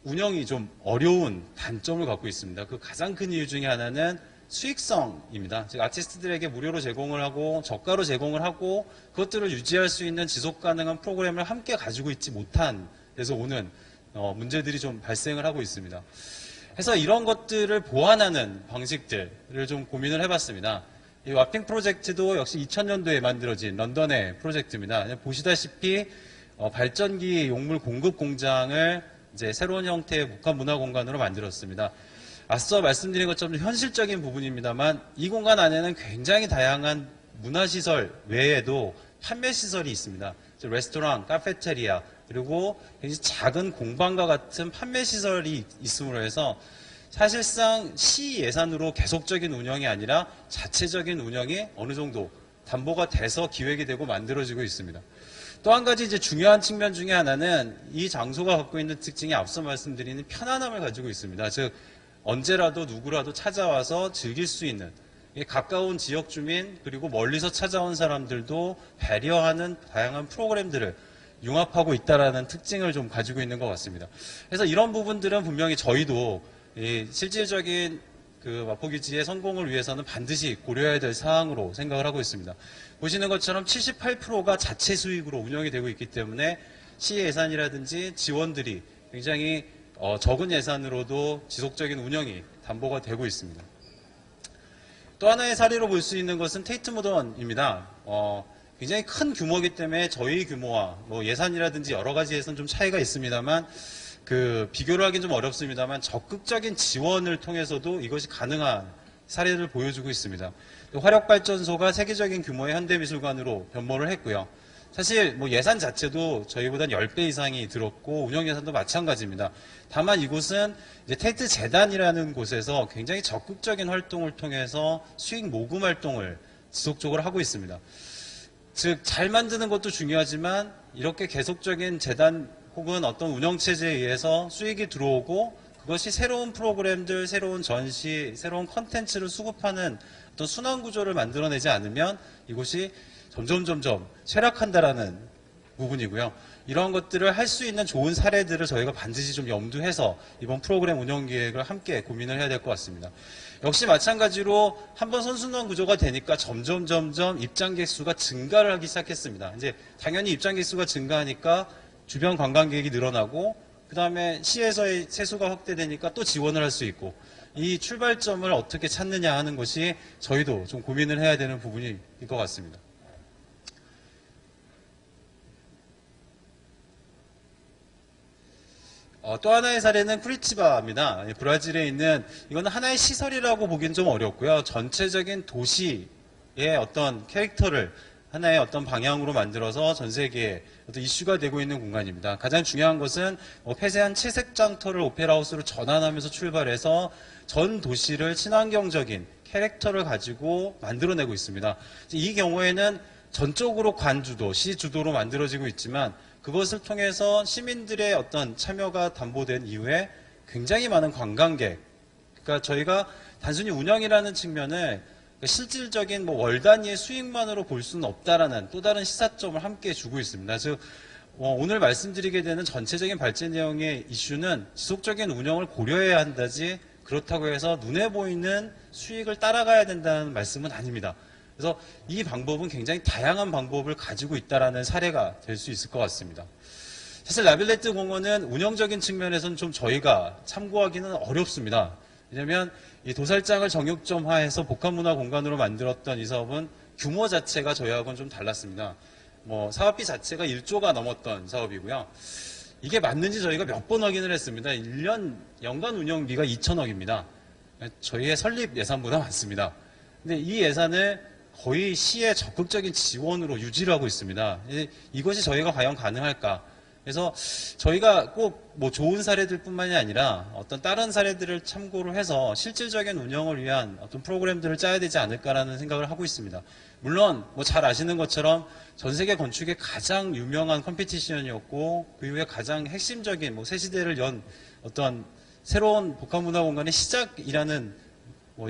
운영이 좀 어려운 단점을 갖고 있습니다. 가장 큰 이유 중에 하나는 수익성입니다. 즉 아티스트들에게 무료로 제공을 하고 저가로 제공을 하고 그것들을 유지할 수 있는 지속 가능한 프로그램을 함께 가지고 있지 못한 데서 오는 문제들이 좀 발생을 하고 있습니다. 그래서 이런 것들을 보완하는 방식들을 좀 고민을 해봤습니다. 이 와핑 프로젝트도 역시 2000년도에 만들어진 런던의 프로젝트입니다. 보시다시피 발전기 용물 공급 공장을 이제 새로운 형태의 복합 문화 공간으로 만들었습니다. 앞서 말씀드린 것처럼 현실적인 부분입니다만 이 공간 안에는 굉장히 다양한 문화시설 외에도 판매시설이 있습니다. 레스토랑, 카페테리아, 그리고 굉장히 작은 공방과 같은 판매시설이 있음으로 해서 사실상 시 예산으로 계속적인 운영이 아니라 자체적인 운영이 어느 정도 담보가 돼서 기획이 되고 만들어지고 있습니다. 또 한 가지 이제 중요한 측면 중에 하나는 이 장소가 갖고 있는 특징이 앞서 말씀드리는 편안함을 가지고 있습니다. 즉 언제라도 누구라도 찾아와서 즐길 수 있는 이 가까운 지역 주민 그리고 멀리서 찾아온 사람들도 배려하는 다양한 프로그램들을 융합하고 있다라는 특징을 좀 가지고 있는 것 같습니다. 그래서 이런 부분들은 분명히 저희도 이 실질적인 그 마포기지의 성공을 위해서는 반드시 고려해야 될 사항으로 생각을 하고 있습니다. 보시는 것처럼 78%가 자체 수익으로 운영이 되고 있기 때문에 시 예산이라든지 지원들이 굉장히 적은 예산으로도 지속적인 운영이 담보가 되고 있습니다. 또 하나의 사례로 볼 수 있는 것은 테이트 모던입니다. 굉장히 큰 규모이기 때문에 저희 규모와 뭐 예산이라든지 여러 가지에서는 좀 차이가 있습니다만 비교를 하긴 좀 어렵습니다만 적극적인 지원을 통해서도 이것이 가능한 사례를 보여주고 있습니다. 화력발전소가 세계적인 규모의 현대미술관으로 변모를 했고요. 사실 뭐 예산 자체도 저희보단 10배 이상이 들었고 운영 예산도 마찬가지입니다. 다만 이곳은 이제 테이트 재단이라는 곳에서 굉장히 적극적인 활동을 통해서 수익 모금 활동을 지속적으로 하고 있습니다. 즉 잘 만드는 것도 중요하지만 이렇게 계속적인 재단 혹은 어떤 운영체제에 의해서 수익이 들어오고 그것이 새로운 프로그램들, 새로운 전시, 새로운 컨텐츠를 수급하는 어떤 순환구조를 만들어내지 않으면 이곳이 점점 쇠락한다라는 부분이고요. 이런 것들을 할 수 있는 좋은 사례들을 저희가 반드시 좀 염두해서 이번 프로그램 운영 계획을 함께 고민을 해야 될 것 같습니다. 역시 마찬가지로 한번 선순환 구조가 되니까 점점 입장객 수가 증가를 하기 시작했습니다. 이제 당연히 입장객 수가 증가하니까 주변 관광객이 늘어나고 그 다음에 시에서의 세수가 확대되니까 또 지원을 할 수 있고 이 출발점을 어떻게 찾느냐 하는 것이 저희도 좀 고민을 해야 되는 부분일 것 같습니다. 또 하나의 사례는 쿠리치바입니다. 브라질에 있는 이거는 하나의 시설이라고 보기는 좀 어렵고요. 전체적인 도시의 어떤 캐릭터를 하나의 어떤 방향으로 만들어서 전 세계에 어떤 이슈가 되고 있는 공간입니다. 가장 중요한 것은 폐쇄한 채색 장터를 오페라하우스로 전환하면서 출발해서 전 도시를 친환경적인 캐릭터를 가지고 만들어내고 있습니다. 이 경우에는 전적으로 관주도, 시 주도로 만들어지고 있지만 그것을 통해서 시민들의 어떤 참여가 담보된 이후에 굉장히 많은 관광객, 그러니까 저희가 단순히 운영이라는 측면을 실질적인 월 단위의 수익만으로 볼 수는 없다라는 또 다른 시사점을 함께 주고 있습니다. 즉 오늘 말씀드리게 되는 전체적인 발전 내용의 이슈는 지속적인 운영을 고려해야 한다지 그렇다고 해서 눈에 보이는 수익을 따라가야 된다는 말씀은 아닙니다. 그래서 이 방법은 굉장히 다양한 방법을 가지고 있다라는 사례가 될 수 있을 것 같습니다. 사실 라빌레트 공원은 운영적인 측면에서는 좀 저희가 참고하기는 어렵습니다. 왜냐하면 이 도살장을 정육점화해서 복합문화 공간으로 만들었던 이 사업은 규모 자체가 저희하고는 좀 달랐습니다. 사업비 자체가 1조가 넘었던 사업이고요. 이게 맞는지 저희가 몇 번 확인을 했습니다. 1년 연간 운영비가 2천억입니다. 저희의 설립 예산보다 많습니다. 근데 이 예산을 거의 시의 적극적인 지원으로 유지를 하고 있습니다. 이것이 저희가 과연 가능할까? 그래서 저희가 꼭 좋은 사례들 뿐만이 아니라 어떤 다른 사례들을 참고로 해서 실질적인 운영을 위한 어떤 프로그램들을 짜야 되지 않을까라는 생각을 하고 있습니다. 물론 잘 아시는 것처럼 전 세계 건축의 가장 유명한 컴피티션이었고 그 이후에 가장 핵심적인 새 시대를 연 어떤 새로운 복합문화공간의 시작이라는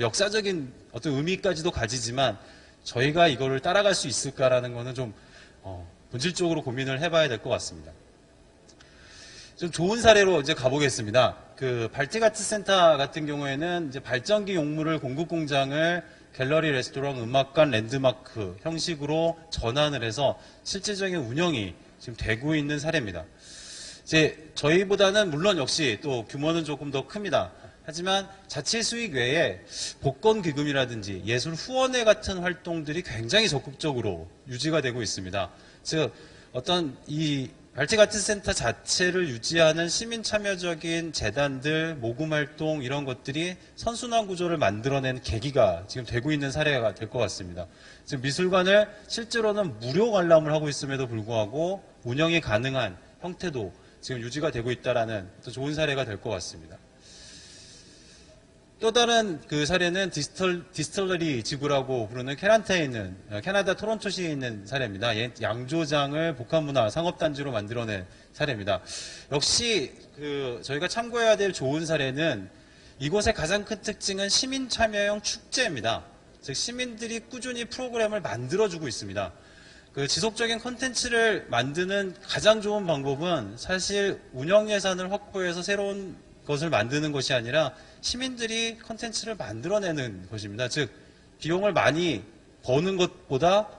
역사적인 어떤 의미까지도 가지지만 저희가 이거를 따라갈 수 있을까라는 거는 좀 본질적으로 고민을 해봐야 될 것 같습니다. 좀 좋은 사례로 이제 가보겠습니다. 발틱 아트 센터 같은 경우에는 이제 발전기 용물을 공급 공장을 갤러리, 레스토랑, 음악관, 랜드마크 형식으로 전환을 해서 실질적인 운영이 지금 되고 있는 사례입니다. 이제 저희보다는 물론 역시 또 규모는 조금 더 큽니다. 하지만 자체 수익 외에 복권 기금이라든지 예술 후원회 같은 활동들이 굉장히 적극적으로 유지가 되고 있습니다. 즉 어떤 이 발틱 아트 센터 자체를 유지하는 시민 참여적인 재단들, 모금 활동 이런 것들이 선순환 구조를 만들어낸 계기가 지금 되고 있는 사례가 될 것 같습니다. 지금 미술관을 실제로는 무료 관람을 하고 있음에도 불구하고 운영이 가능한 형태도 지금 유지가 되고 있다라는 또 좋은 사례가 될 것 같습니다. 또 다른 사례는 디스틸러리 지구라고 부르는 캐나다에 있는, 캐나다 토론토시에 있는 사례입니다. 양조장을 복합문화 상업단지로 만들어낸 사례입니다. 역시 저희가 참고해야 될 좋은 사례는 이곳의 가장 큰 특징은 시민 참여형 축제입니다. 즉 시민들이 꾸준히 프로그램을 만들어주고 있습니다. 그 지속적인 콘텐츠를 만드는 가장 좋은 방법은 사실 운영 예산을 확보해서 새로운 것을 만드는 것이 아니라 시민들이 콘텐츠를 만들어내는 것입니다. 즉 비용을 많이 버는 것보다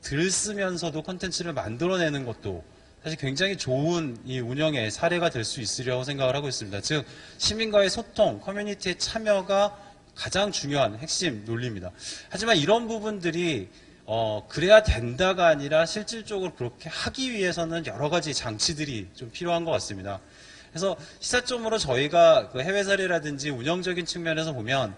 덜 쓰면서도 콘텐츠를 만들어내는 것도 사실 굉장히 좋은 이 운영의 사례가 될 수 있으려고 생각을 하고 있습니다. 즉 시민과의 소통, 커뮤니티의 참여가 가장 중요한 핵심 논리입니다. 하지만 이런 부분들이 그래야 된다가 아니라 실질적으로 그렇게 하기 위해서는 여러 가지 장치들이 좀 필요한 것 같습니다. 그래서 시사점으로 저희가 그 해외 사례라든지 운영적인 측면에서 보면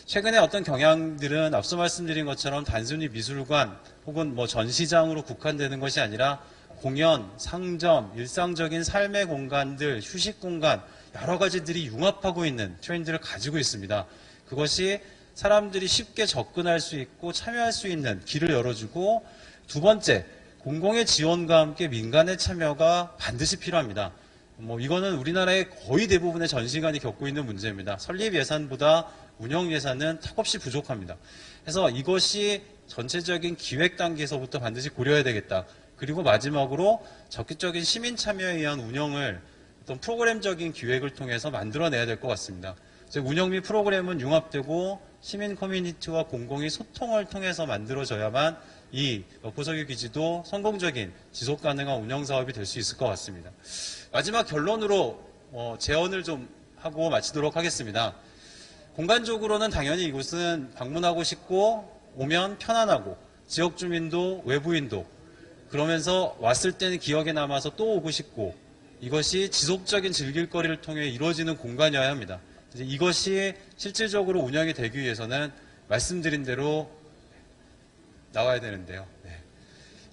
최근에 어떤 경향들은 앞서 말씀드린 것처럼 단순히 미술관 혹은 뭐 전시장으로 국한되는 것이 아니라 공연, 상점, 일상적인 삶의 공간들, 휴식 공간 여러 가지들이 융합하고 있는 트렌드를 가지고 있습니다. 그것이 사람들이 쉽게 접근할 수 있고 참여할 수 있는 길을 열어주고 두 번째, 공공의 지원과 함께 민간의 참여가 반드시 필요합니다. 이거는 우리나라의 거의 대부분의 전시관이 겪고 있는 문제입니다. 설립 예산보다 운영 예산은 턱없이 부족합니다. 그래서 이것이 전체적인 기획 단계에서부터 반드시 고려해야 되겠다. 그리고 마지막으로 적극적인 시민 참여에 의한 운영을 어떤 프로그램적인 기획을 통해서 만들어내야 될 것 같습니다. 즉 운영 및 프로그램은 융합되고 시민 커뮤니티와 공공의 소통을 통해서 만들어져야만 이 보석유 기지도 성공적인 지속 가능한 운영 사업이 될 수 있을 것 같습니다. 마지막 결론으로 제언을 좀 하고 마치도록 하겠습니다. 공간적으로는 당연히 이곳은 방문하고 싶고 오면 편안하고 지역 주민도 외부인도 그러면서 왔을 때는 기억에 남아서 또 오고 싶고 이것이 지속적인 즐길거리를 통해 이루어지는 공간이어야 합니다. 이제 이것이 실질적으로 운영이 되기 위해서는 말씀드린 대로 나와야 되는데요. 네.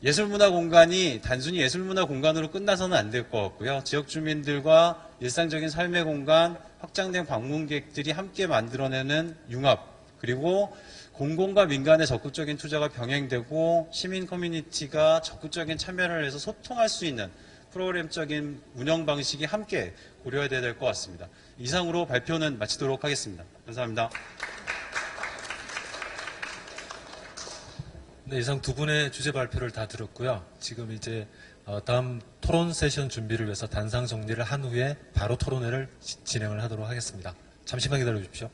예술문화 공간이 단순히 예술문화 공간으로 끝나서는 안 될 것 같고요. 지역 주민들과 일상적인 삶의 공간, 확장된 방문객들이 함께 만들어내는 융합, 그리고 공공과 민간의 적극적인 투자가 병행되고 시민 커뮤니티가 적극적인 참여를 해서 소통할 수 있는 프로그램적인 운영 방식이 함께 고려해야 될 것 같습니다. 이상으로 발표는 마치도록 하겠습니다. 감사합니다. 네, 이상 두 분의 주제 발표를 다 들었고요. 지금 이제 다음 토론 세션 준비를 위해서 단상 정리를 한 후에 바로 토론회를 진행을 하도록 하겠습니다. 잠시만 기다려 주십시오.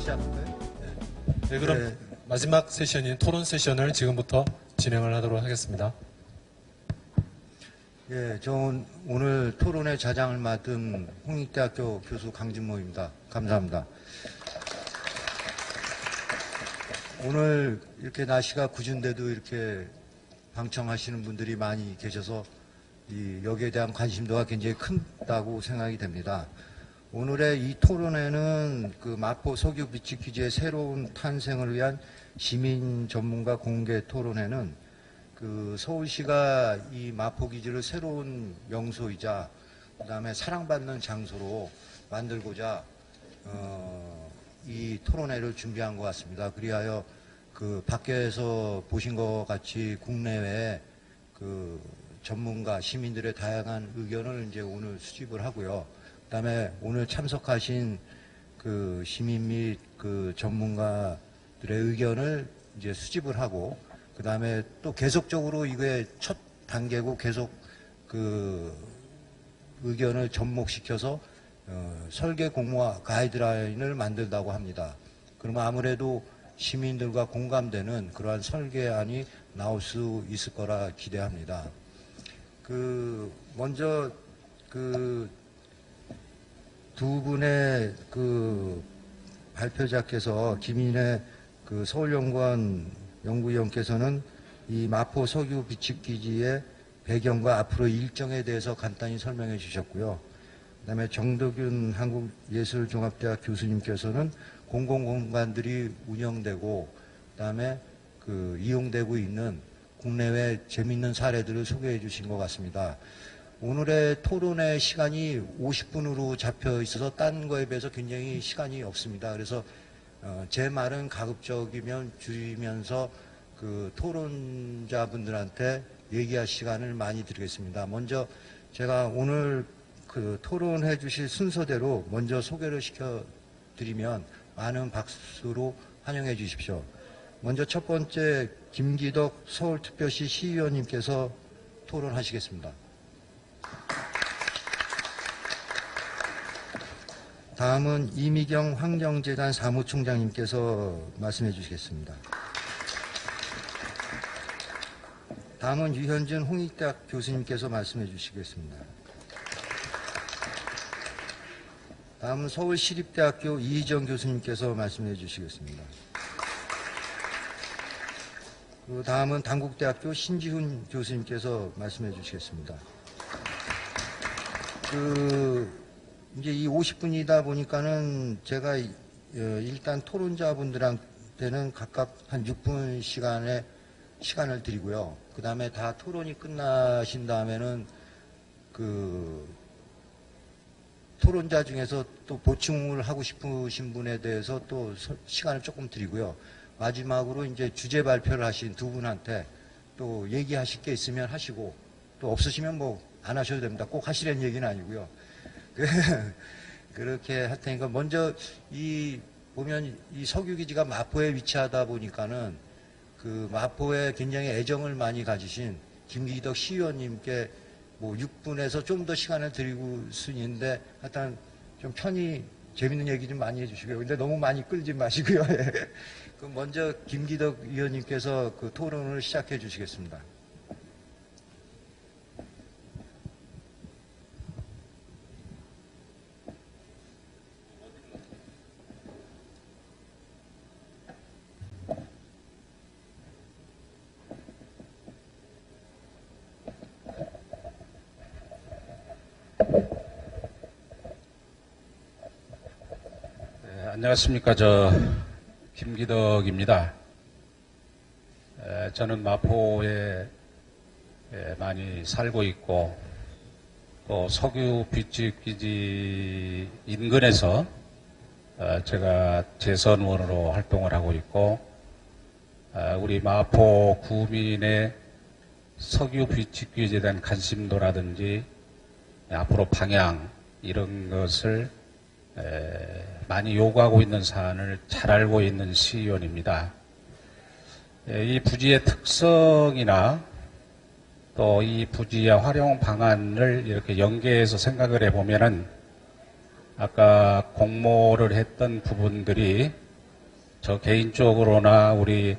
시작할까요? 네, 그럼 네. 마지막 세션인 토론 세션을 지금부터 진행을 하도록 하겠습니다. 예, 저 오늘 토론의 자장을 맡은 홍익대학교 교수 강진모입니다. 감사합니다. 오늘 이렇게 날씨가 궂은데도 이렇게 방청하시는 분들이 많이 계셔서 여기에 대한 관심도가 굉장히 크다고 생각이 됩니다. 오늘의 이 토론회는 그 마포 석유 비치 기지의 새로운 탄생을 위한 시민 전문가 공개 토론회는 그 서울시가 이 마포 기지를 새로운 명소이자 그다음에 사랑받는 장소로 만들고자 이 토론회를 준비한 것 같습니다. 그리하여 그 밖에서 보신 것 같이 국내외 그 전문가 시민들의 다양한 의견을 이제 오늘 수집을 하고요. 그다음에 오늘 참석하신 그 시민 및 그 전문가들의 의견을 이제 수집을 하고 그다음에 또 계속적으로 이게 첫 단계고 계속 그 의견을 접목시켜서 설계 공모와 가이드라인을 만들다고 합니다. 그러면 아무래도 시민들과 공감되는 그러한 설계안이 나올 수 있을 거라 기대합니다. 먼저 두 분의 발표자께서 김인혜 서울연구원 연구위원께서는 이 마포 석유 비축기지의 배경과 앞으로 일정에 대해서 간단히 설명해 주셨고요. 그다음에 정덕윤 한국예술종합대학 교수님께서는 공공공간들이 운영되고 그다음에 이용되고 있는 국내외 재미있는 사례들을 소개해 주신 것 같습니다. 오늘의 토론의 시간이 50분으로 잡혀 있어서 딴 거에 비해서 굉장히 시간이 없습니다. 그래서 제 말은 가급적이면 줄이면서 그 토론자분들한테 얘기할 시간을 많이 드리겠습니다. 먼저 제가 오늘 그 토론해 주실 순서대로 먼저 소개를 시켜드리면 많은 박수로 환영해 주십시오. 먼저 첫 번째 김기덕 서울특별시 시의원님께서 토론하시겠습니다. 다음은 이미경 환경재단 사무총장님께서 말씀해 주시겠습니다. 다음은 유현준 홍익대학 교수님께서 말씀해 주시겠습니다. 다음은 서울시립대학교 이희정 교수님께서 말씀해 주시겠습니다. 그 다음은 단국대학교 신지훈 교수님께서 말씀해 주시겠습니다. 이제 이 50분이다 보니까는 제가 일단 토론자분들한테는 각각 한 6분 시간을 드리고요. 그 다음에 다 토론이 끝나신 다음에는 토론자 중에서 또 보충을 하고 싶으신 분에 대해서 또 시간을 조금 드리고요. 마지막으로 이제 주제 발표를 하신 두 분한테 또 얘기하실 게 있으면 하시고 또 없으시면 뭐 안 하셔도 됩니다. 꼭 하시라는 얘기는 아니고요. 그렇게 할 테니까 먼저 보면 이 석유기지가 마포에 위치하다 보니까는 그 마포에 굉장히 애정을 많이 가지신 김기덕 시의원님께 뭐 6분에서 좀 더 시간을 드리고 있는데 하여튼 좀 편히 재밌는 얘기 좀 많이 해주시고요. 근데 너무 많이 끌지 마시고요. 그럼 먼저 김기덕 의원님께서 그 토론을 시작해 주시겠습니다. 안녕하십니까. 김기덕입니다. 저는 마포에 많이 살고 있고 또 석유 비축기지 인근에서 제가 재선 의원으로 활동을 하고 있고 우리 마포 구민의 석유 비축기지에 대한 관심도라든지 앞으로 방향 이런 것을 많이 요구하고 있는 사안을 잘 알고 있는 시의원입니다. 이 부지의 특성이나 또 이 부지의 활용 방안을 이렇게 연계해서 생각을 해보면은 아까 공모를 했던 부분들이 저 개인적으로나 우리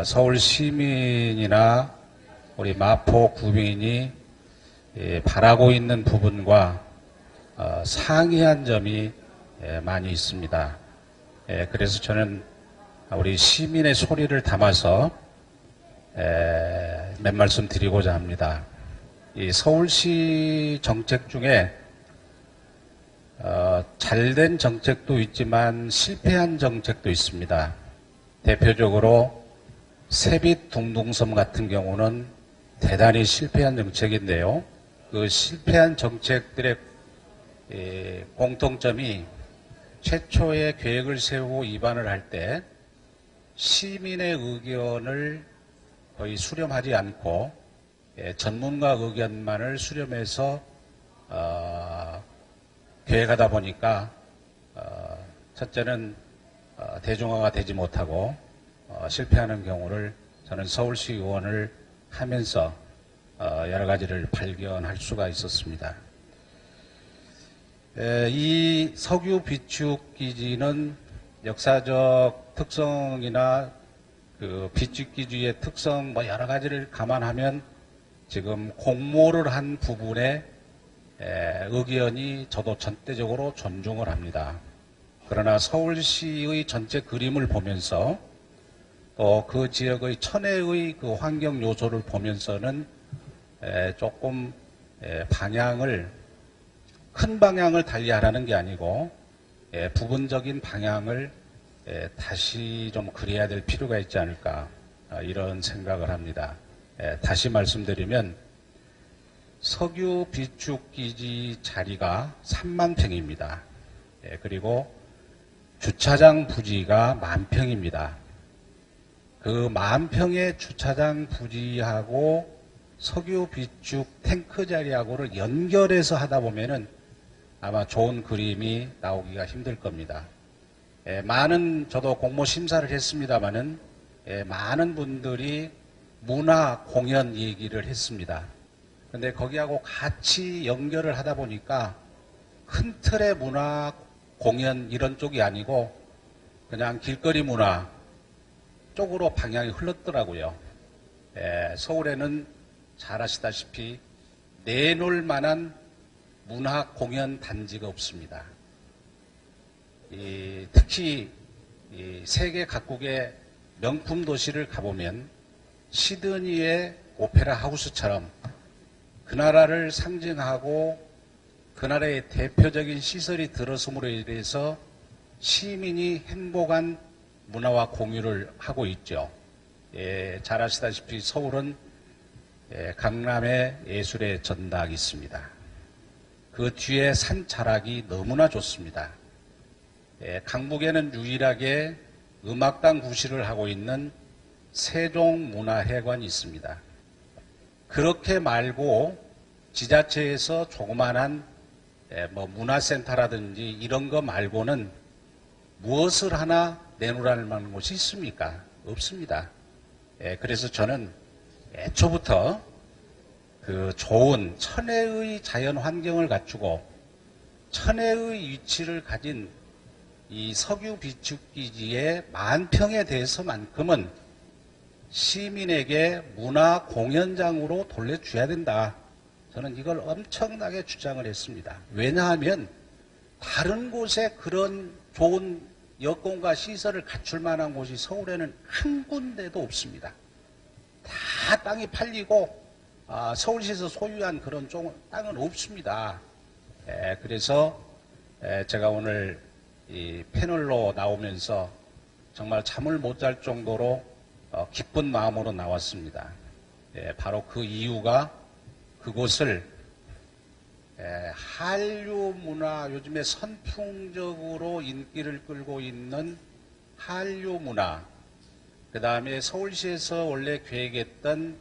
서울 시민이나 우리 마포 구민이 바라고 있는 부분과 상이한 점이 많이 있습니다. 그래서 저는 우리 시민의 소리를 담아서 몇 말씀 드리고자 합니다. 이 서울시 정책 중에 잘된 정책도 있지만 실패한 정책도 있습니다. 대표적으로 세빛 둥둥섬 같은 경우는 대단히 실패한 정책인데요. 그 실패한 정책들의 공통점이 최초의 계획을 세우고 입안을 할 때 시민의 의견을 거의 수렴하지 않고 전문가 의견만을 수렴해서 계획하다 보니까 첫째는 대중화가 되지 못하고 실패하는 경우를 저는 서울시 의원을 하면서 여러 가지를 발견할 수가 있었습니다. 이 석유 비축 기지는 역사적 특성이나 그 비축 기지의 특성 뭐 여러 가지를 감안하면 지금 공모를 한 부분에 의견이 저도 전대적으로 존중을 합니다. 그러나 서울시의 전체 그림을 보면서 또 그 지역의 천혜의 그 환경 요소를 보면서는 조금 방향을 큰 방향을 달리하라는 게 아니고 부분적인 방향을 다시 좀 그려야 될 필요가 있지 않을까 이런 생각을 합니다. 다시 말씀드리면 석유 비축기지 자리가 3만 평입니다. 그리고 주차장 부지가 10,000평입니다. 그 10,000평의 주차장 부지하고 석유 비축 탱크 자리하고를 연결해서 하다 보면은 아마 좋은 그림이 나오기가 힘들 겁니다. 저도 공모 심사를 했습니다마는 많은 분들이 문화 공연 얘기를 했습니다. 근데 거기하고 같이 연결을 하다 보니까 큰 틀의 문화 공연 이런 쪽이 아니고 그냥 길거리 문화 쪽으로 방향이 흘렀더라고요. 서울에는 잘 아시다시피 내놓을 만한 문화 공연 단지가 없습니다. 특히 세계 각국의 명품 도시를 가보면 시드니의 오페라 하우스처럼 그 나라를 상징하고 그 나라의 대표적인 시설이 들어섬으로 인해서 시민이 행복한 문화와 공유를 하고 있죠. 잘 아시다시피 서울은 강남에 예술의 전당이 있습니다. 그 뒤에 산자락이 너무나 좋습니다. 강북에는 유일하게 음악당 구실을 하고 있는 세종문화회관이 있습니다. 그렇게 말고 지자체에서 조그만한 문화센터라든지 이런 거 말고는 무엇을 하나 내놓으라는 만한 곳이 있습니까? 없습니다. 그래서 저는 애초부터 그 좋은 천혜의 자연 환경을 갖추고 천혜의 위치를 가진 이 석유 비축기지의 10,000평에 대해서만큼은 시민에게 문화 공연장으로 돌려줘야 된다. 저는 이걸 엄청나게 주장을 했습니다. 왜냐하면 다른 곳에 그런 좋은 여건과 시설을 갖출 만한 곳이 서울에는 한 군데도 없습니다. 다 땅이 팔리고 서울시에서 소유한 그런 땅은 없습니다. 그래서 제가 오늘 이 패널로 나오면서 정말 잠을 못 잘 정도로 기쁜 마음으로 나왔습니다. 바로 그 이유가 그곳을 한류 문화, 요즘에 선풍적으로 인기를 끌고 있는 한류 문화, 그 다음에 서울시에서 원래 계획했던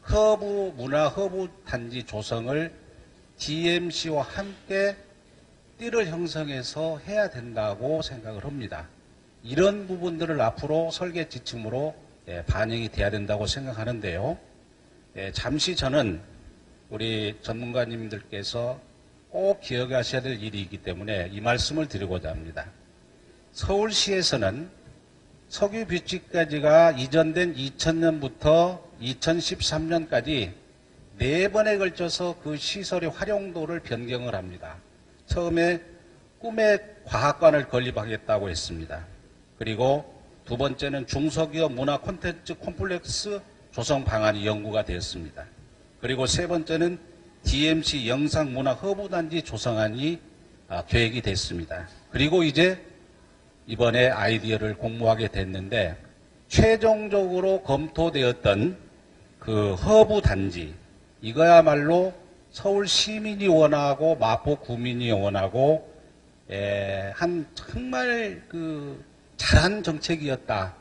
허브 문화 허브 단지 조성을 DMC와 함께 띠를 형성해서 해야 된다고 생각을 합니다. 이런 부분들을 앞으로 설계 지침으로 반영이 돼야 된다고 생각하는데요. 잠시 저는 우리 전문가님들께서 꼭 기억하셔야 될 일이 있기 때문에 이 말씀을 드리고자 합니다. 서울시에서는 석유 비축가지가 이전된 2000년부터 2013년까지 4번에 걸쳐서 그 시설의 활용도를 변경을 합니다. 처음에 꿈의 과학관을 건립하겠다고 했습니다. 그리고 두 번째는 중소기업 문화 콘텐츠 콤플렉스 조성 방안이 연구가 되었습니다. 그리고 세 번째는 DMC 영상문화 허브단지 조성안이 계획이 됐습니다. 그리고 이제 이번에 아이디어를 공모하게 됐는데 최종적으로 검토되었던 그 허브단지 이거야말로 서울 시민이 원하고 마포 구민이 원하고 한 정말 그 잘한 정책이었다.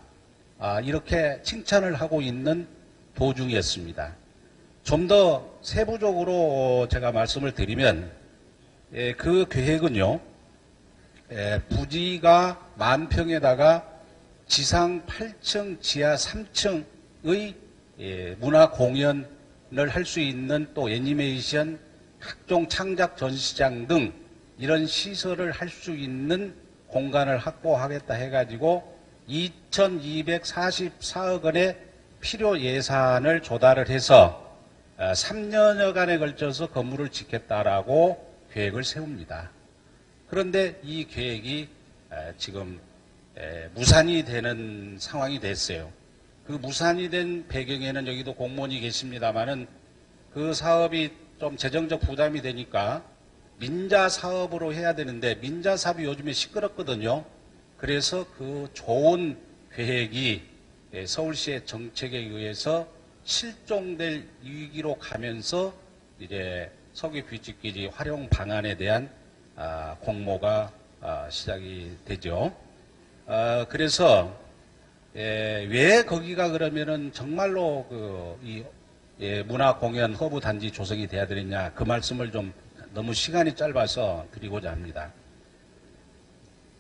이렇게 칭찬을 하고 있는 도중이었습니다. 좀 더 세부적으로 제가 말씀을 드리면 그 계획은요. 부지가 10,000평에다가 지상 8층, 지하 3층의 문화 공연을 할 수 있는 또 애니메이션, 각종 창작 전시장 등 이런 시설을 할 수 있는 공간을 확보하겠다 해가지고 2,244억 원의 필요 예산을 조달을 해서 3년여간에 걸쳐서 건물을 짓겠다라고 계획을 세웁니다. 그런데 이 계획이 지금 무산이 되는 상황이 됐어요. 그 무산이 된 배경에는 여기도 공무원이 계십니다만은 그 사업이 좀 재정적 부담이 되니까 민자 사업으로 해야 되는데 민자 사업이 요즘에 시끄럽거든요. 그래서 그 좋은 계획이 서울시의 정책에 의해서 실종될 위기로 가면서 이제 석유 비축기지 활용 방안에 대한 공모가 시작이 되죠. 그래서 왜 거기가 그러면은 정말로 이 문화 공연 허브 단지 조성이 돼야 되느냐 그 말씀을 좀 너무 시간이 짧아서 드리고자 합니다.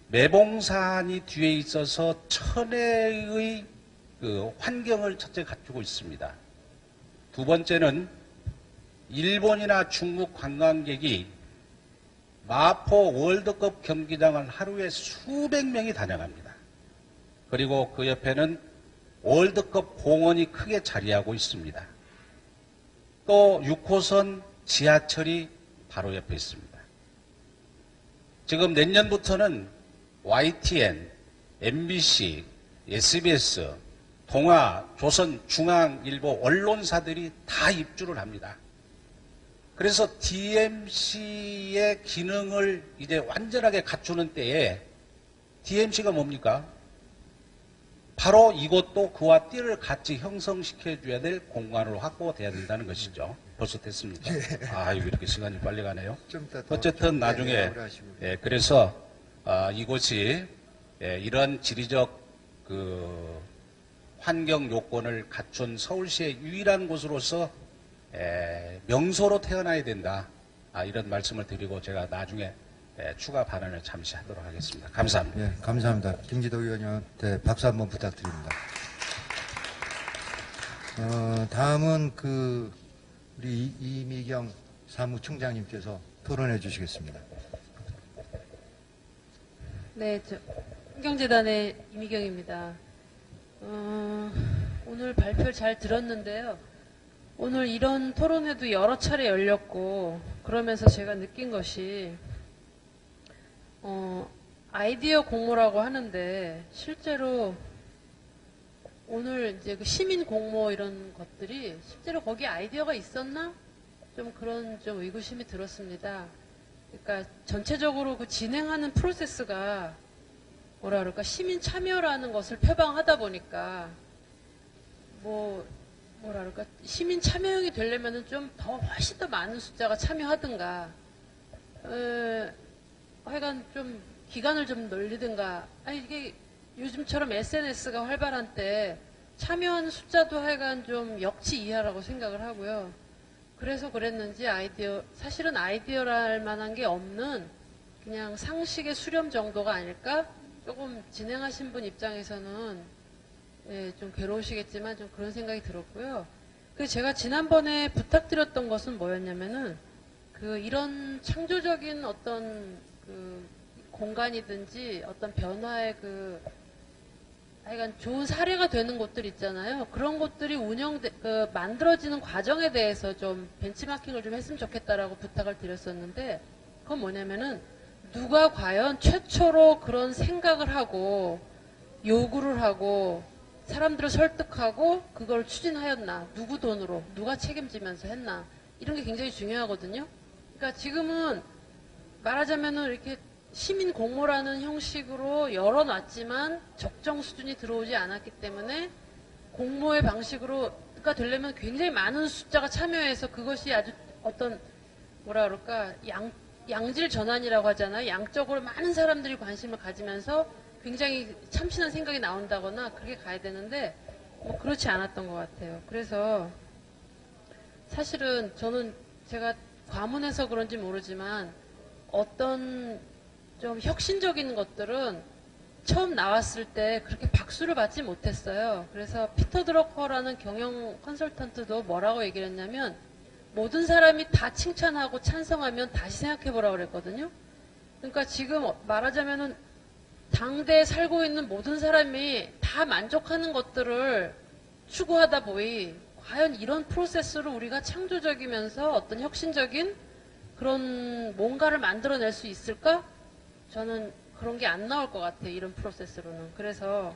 매봉산이 뒤에 있어서 천혜의 그 환경을 첫째 갖추고 있습니다. 두 번째는 일본이나 중국 관광객이 마포 월드컵 경기장을 하루에 수백 명이 다녀갑니다. 그리고 그 옆에는 월드컵 공원이 크게 자리하고 있습니다. 또 6호선 지하철이 바로 옆에 있습니다. 지금 내년부터는 YTN, MBC, SBS, 동아, 조선, 중앙일보 언론사들이 다 입주를 합니다. 그래서 DMC의 기능을 이제 완전하게 갖추는 때에 DMC가 뭡니까? 바로 이것도 그와 띠를 같이 형성시켜줘야 될 공간으로 확보돼야 된다는 것이죠. 벌써 됐습니까? 아유, 이렇게 시간이 빨리 가네요. 어쨌든 나중에, 그래서, 이곳이, 이런 지리적 그 환경 요건을 갖춘 서울시의 유일한 곳으로서 명소로 태어나야 된다. 이런 말씀을 드리고 제가 나중에 추가 발언을 잠시 하도록 하겠습니다. 감사합니다. 예, 감사합니다. 김지덕 의원님한테 박수 한번 부탁드립니다. 다음은 우리 이미경 사무총장님께서 토론해 주시겠습니다. 네, 환경재단의 이미경입니다. 오늘 발표를 잘 들었는데요. 오늘 이런 토론회도 여러 차례 열렸고 그러면서 제가 느낀 것이 아이디어 공모라고 하는데 실제로 오늘 이제 그 시민 공모 이런 것들이 실제로 거기에 아이디어가 있었나? 좀 그런 좀 의구심이 들었습니다. 그러니까 전체적으로 그 진행하는 프로세스가 뭐라 그럴까 시민 참여라는 것을 표방하다 보니까 뭐라 그럴까 시민 참여형이 되려면은 좀 더 훨씬 더 많은 숫자가 참여하든가 하여간 좀 기간을 좀 늘리든가 아니 이게 요즘처럼 SNS가 활발한 때 참여하는 숫자도 하여간 좀 역치 이하라고 생각을 하고요. 그래서 그랬는지 사실은 아이디어랄 만한 게 없는 그냥 상식의 수렴 정도가 아닐까? 조금 진행하신 분 입장에서는 좀 괴로우시겠지만 좀 그런 생각이 들었고요. 그래서 제가 지난번에 부탁드렸던 것은 뭐였냐면은 이런 창조적인 어떤 공간이든지 어떤 변화의 하여간 좋은 사례가 되는 곳들 있잖아요. 그런 곳들이 만들어지는 과정에 대해서 좀 벤치마킹을 좀 했으면 좋겠다라고 부탁을 드렸었는데, 그건 뭐냐면은 누가 과연 최초로 그런 생각을 하고 요구를 하고 사람들을 설득하고 그걸 추진하였나, 누구 돈으로, 누가 책임지면서 했나, 이런 게 굉장히 중요하거든요. 그러니까 지금은 말하자면은 이렇게 시민 공모라는 형식으로 열어놨지만 적정 수준이 들어오지 않았기 때문에 공모의 방식으로가 되려면 굉장히 많은 숫자가 참여해서 그것이 아주 어떤 뭐라 그럴까 양질 전환이라고 하잖아요. 양적으로 많은 사람들이 관심을 가지면서 굉장히 참신한 생각이 나온다거나 그렇게 가야 되는데 뭐 그렇지 않았던 것 같아요. 그래서 사실은 저는 제가 과문해서 그런지 모르지만 어떤 좀 혁신적인 것들은 처음 나왔을 때 그렇게 박수를 받지 못했어요. 그래서 피터 드러커라는 경영 컨설턴트도 뭐라고 얘기를 했냐면 모든 사람이 다 칭찬하고 찬성하면 다시 생각해보라고 그랬거든요. 그러니까 지금 말하자면은 당대에 살고 있는 모든 사람이 다 만족하는 것들을 추구하다 보니 과연 이런 프로세스로 우리가 창조적이면서 어떤 혁신적인 그런 뭔가를 만들어낼 수 있을까? 저는 그런 게 안 나올 것 같아요. 이런 프로세스로는. 그래서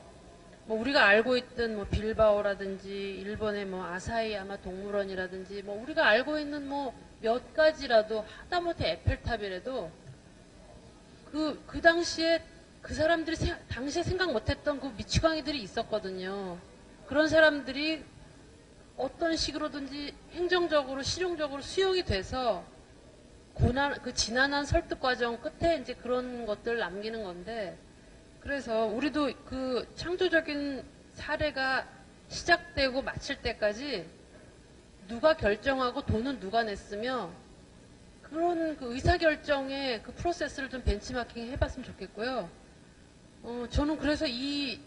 뭐 우리가 알고 있던 뭐 빌바오라든지 일본의 뭐 아사히야마 동물원이라든지 뭐 우리가 알고 있는 뭐 몇 가지라도 하다못해 에펠탑이라도 그 당시에 그 사람들이 당시에 생각 못했던 그 미치광이들이 있었거든요. 그런 사람들이 어떤 식으로든지 행정적으로 실용적으로 수용이 돼서 그 지난한 설득 과정 끝에 이제 그런 것들을 남기는 건데, 그래서 우리도 그 창조적인 사례가 시작되고 마칠 때까지 누가 결정하고 돈은 누가 냈으며 그런 그 의사결정의 그 프로세스를 좀 벤치마킹 해봤으면 좋겠고요. 저는 그래서 이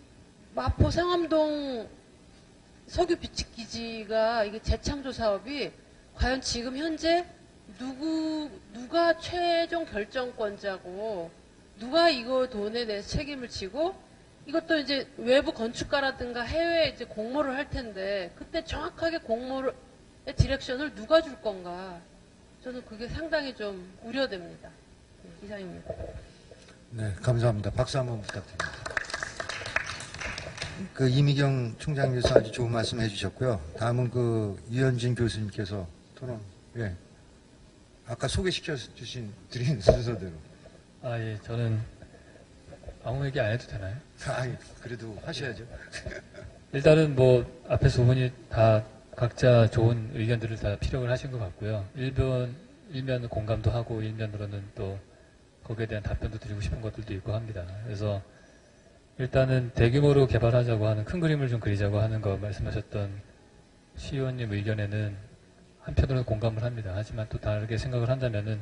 마포 상암동 석유 비축기지가 이게 재창조 사업이 과연 지금 현재 누가 최종 결정권자고 누가 이거 돈에 대해서 책임을 지고 이것도 이제 외부 건축가라든가 해외에 이제 공모를 할 텐데 그때 정확하게 공모의 디렉션을 누가 줄 건가, 저는 그게 상당히 좀 우려됩니다. 네, 이상입니다. 네, 감사합니다. 박수 한번 부탁드립니다. 그 이미경 총장님께서 아주 좋은 말씀 해주셨고요. 다음은 그 유현진 교수님께서 토론, 예. 아까 소개시켜 드린 순서대로. 예, 저는 아무 얘기 안 해도 되나요? 그래도 하셔야죠. 일단은 뭐 앞에 두 분이 다 각자 좋은 의견들을 다 피력을 하신 것 같고요. 일면 공감도 하고 일면으로는 또 거기에 대한 답변도 드리고 싶은 것들도 있고 합니다. 그래서 일단은 대규모로 개발하자고 하는 큰 그림을 좀 그리자고 하는 거 말씀하셨던 시 의원님 의견에는 한편으로는 공감을 합니다. 하지만 또 다르게 생각을 한다면은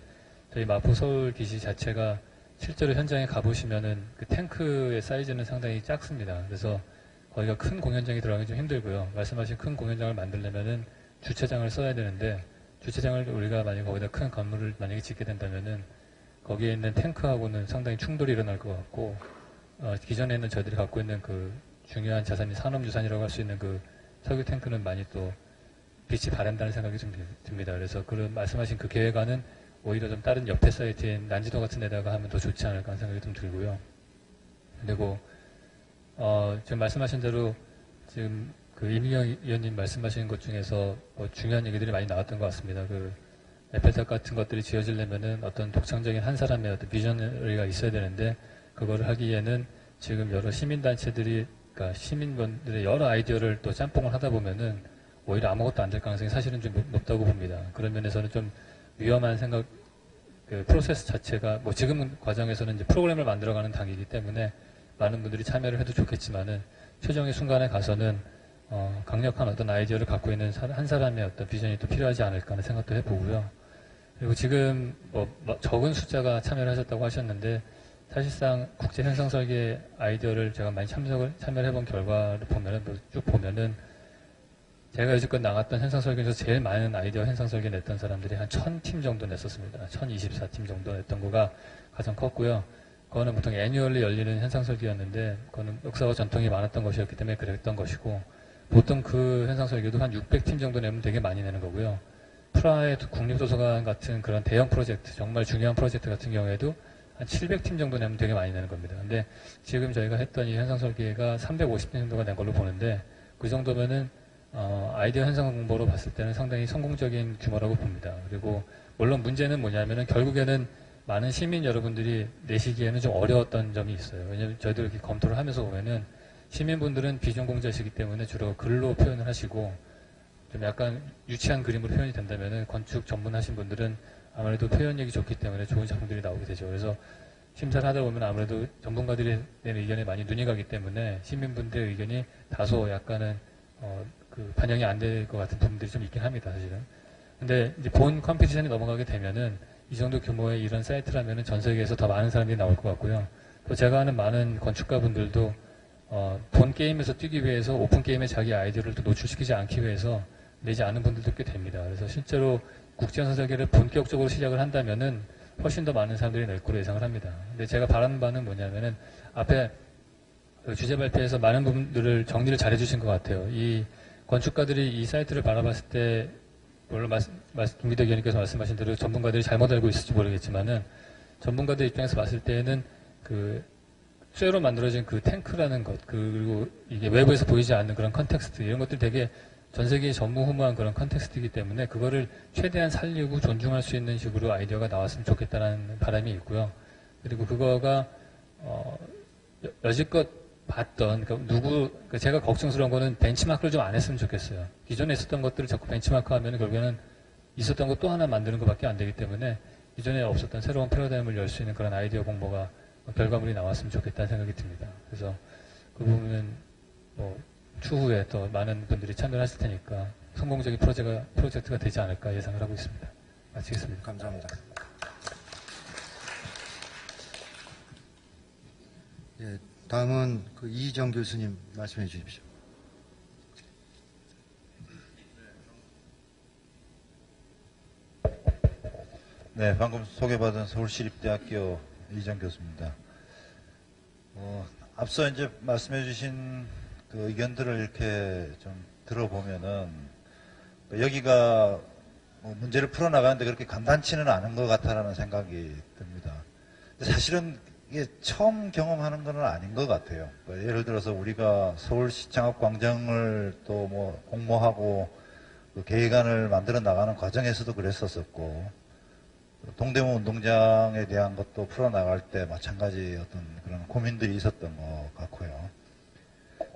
저희 마포 서울 기지 자체가 실제로 현장에 가보시면은 그 탱크의 사이즈는 상당히 작습니다. 그래서 거기가 큰 공연장이 들어가기 좀 힘들고요. 말씀하신 큰 공연장을 만들려면은 주차장을 써야 되는데 주차장을 우리가 만약에 거기다 큰 건물을 만약에 짓게 된다면은 거기에 있는 탱크하고는 상당히 충돌이 일어날 것 같고 기존에는 저희들이 갖고 있는 그 중요한 자산이 산업유산이라고 할 수 있는 그 석유 탱크는 많이 또 빛이 바란다는 생각이 좀 듭니다. 그래서 그런 말씀하신 그 계획안은 오히려 좀 다른 옆에 사이트인 난지도 같은 데다가 하면 더 좋지 않을까 하는 생각이 좀 들고요. 그리고 지금 말씀하신 대로 지금 그 이민경 의원님 말씀하신 것 중에서 중요한 얘기들이 많이 나왔던 것 같습니다. 그 에펠탑 같은 것들이 지어지려면은 어떤 독창적인 한 사람의 어떤 비전리가 있어야 되는데 그거를 하기에는 지금 여러 시민단체들이 그러니까 시민분들의 여러 아이디어를 또 짬뽕을 하다 보면은 오히려 아무것도 안 될 가능성이 사실은 좀 높다고 봅니다. 그런 면에서는 좀 위험한 생각, 그 프로세스 자체가 뭐 지금 과정에서는 이제 프로그램을 만들어가는 단계이기 때문에 많은 분들이 참여를 해도 좋겠지만은 최종의 순간에 가서는 강력한 어떤 아이디어를 갖고 있는 한 사람의 어떤 비전이 또 필요하지 않을까 하는 생각도 해보고요. 그리고 지금 뭐 적은 숫자가 참여를 하셨다고 하셨는데 사실상 국제 현상 설계 아이디어를 제가 많이 참여를 해본 결과를 보면은 쭉 보면은 제가 여지껏 나갔던 현상 설계에서 제일 많은 아이디어 현상 설계 냈던 사람들이 한 1000팀 정도 냈었습니다. 1024팀 정도 냈던 거가 가장 컸고요. 그거는 보통 애뉴얼리 열리는 현상설계였는데 그거는 역사와 전통이 많았던 것이었기 때문에 그랬던 것이고 보통 그 현상설계도 한 600팀 정도 내면 되게 많이 내는 거고요. 프라하의 국립도서관 같은 그런 대형 프로젝트, 정말 중요한 프로젝트 같은 경우에도 한 700팀 정도 내면 되게 많이 내는 겁니다. 근데 지금 저희가 했던 이 현상설계가 350팀 정도가 낸 걸로 보는데 그 정도면은 아이디어 현상 공부로 봤을 때는 상당히 성공적인 규모라고 봅니다. 그리고 물론 문제는 뭐냐면은 결국에는 많은 시민 여러분들이 내시기에는 좀 어려웠던 점이 있어요. 왜냐하면 저희도 이렇게 검토를 하면서 보면은 시민분들은 비전공자시기 때문에 주로 글로 표현을 하시고 좀 약간 유치한 그림으로 표현이 된다면은 건축 전문하신 분들은 아무래도 표현력이 좋기 때문에 좋은 작품들이 나오게 되죠. 그래서 심사를 하다 보면 아무래도 전문가들이 내는 의견에 많이 눈이 가기 때문에 시민분들의 의견이 다소 약간은 그 반영이 안 될 것 같은 부분들이 좀 있긴 합니다, 사실은. 근데 이제 본 컴피티션이 넘어가게 되면은 이 정도 규모의 이런 사이트라면은 전 세계에서 더 많은 사람들이 나올 것 같고요. 또 제가 아는 많은 건축가분들도 본 게임에서 뛰기 위해서 오픈 게임에 자기 아이디어를 또 노출시키지 않기 위해서 내지 않은 분들도 꽤 됩니다. 그래서 실제로 국제현상 설계를 본격적으로 시작을 한다면은 훨씬 더 많은 사람들이 낼 거로 예상을 합니다. 근데 제가 바라는 바는 뭐냐면은 앞에 그 주제 발표에서 많은 부분들을 정리를 잘 해주신 것 같아요. 이 건축가들이 이 사이트를 바라봤을 때 물론 김기덕 의원님께서 말씀하신 대로 전문가들이 잘못 알고 있을지 모르겠지만은 전문가들 입장에서 봤을 때는 그 쇠로 만들어진 그 탱크라는 것 그리고 이게 외부에서 보이지 않는 그런 컨텍스트 이런 것들이 되게 전 세계에 전무후무한 그런 컨텍스트이기 때문에 그거를 최대한 살리고 존중할 수 있는 식으로 아이디어가 나왔으면 좋겠다는 바람이 있고요. 그리고 그거가 여지껏 봤던 그러니까 제가 걱정스러운 거는 벤치마크를 좀 안 했으면 좋겠어요. 기존에 있었던 것들을 자꾸 벤치마크하면 결국에는 있었던 거 또 하나 만드는 것밖에 안 되기 때문에 기존에 없었던 새로운 패러다임을 열 수 있는 그런 아이디어 공모가 결과물이 나왔으면 좋겠다는 생각이 듭니다. 그래서 그 부분은 뭐 추후에 더 많은 분들이 참여를 하실 테니까 성공적인 프로젝트가 되지 않을까 예상을 하고 있습니다. 마치겠습니다. 감사합니다. 예, 다음은 그 이희정 교수님 말씀해 주십시오. 네, 방금 소개받은 서울시립대학교 이희정 교수입니다. 앞서 이제 말씀해 주신 그 의견들을 이렇게 좀 들어보면은 여기가 뭐 문제를 풀어나가는데 그렇게 간단치는 않은 것 같다라는 생각이 듭니다. 사실은 이게 처음 경험하는 건 아닌 것 같아요. 예를 들어서 우리가 서울시 창업광장을 또 뭐 공모하고 그 계획안을 만들어 나가는 과정에서도 그랬었었고 동대문 운동장에 대한 것도 풀어나갈 때 마찬가지 어떤 그런 고민들이 있었던 것 같고요.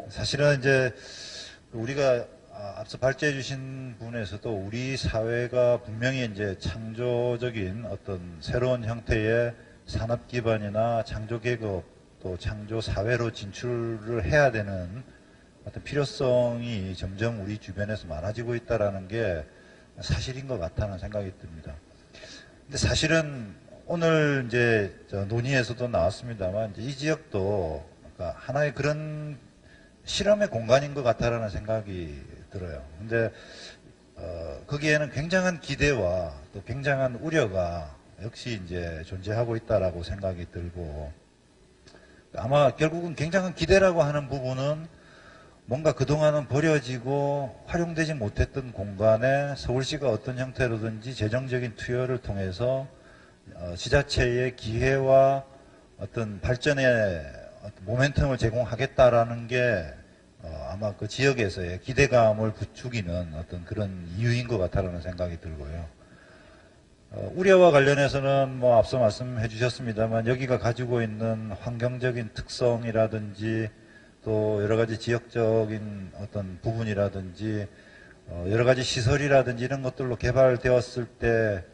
사실은 이제 우리가 앞서 발제해 주신 부분에서도 우리 사회가 분명히 이제 창조적인 어떤 새로운 형태의 산업 기반이나 창조 계급 또 창조 사회로 진출을 해야 되는 어떤 필요성이 점점 우리 주변에서 많아지고 있다라는 게 사실인 것 같다는 생각이 듭니다. 근데 사실은 오늘 이제 논의에서도 나왔습니다만 이제 이 지역도 그러니까 하나의 그런 실험의 공간인 것 같다라는 생각이 들어요. 근데 거기에는 굉장한 기대와 또 굉장한 우려가 역시 이제 존재하고 있다라고 생각이 들고 아마 결국은 굉장한 기대라고 하는 부분은 뭔가 그동안은 버려지고 활용되지 못했던 공간에 서울시가 어떤 형태로든지 재정적인 투여를 통해서 지자체의 기회와 어떤 발전의 어떤 모멘텀을 제공하겠다라는 게 아마 그 지역에서의 기대감을 부추기는 어떤 그런 이유인 것 같다라는 생각이 들고요. 우려와 관련해서는 뭐 앞서 말씀해 주셨습니다만 여기가 가지고 있는 환경적인 특성이라든지 또 여러 가지 지역적인 어떤 부분이라든지 여러 가지 시설이라든지 이런 것들로 개발되었을 때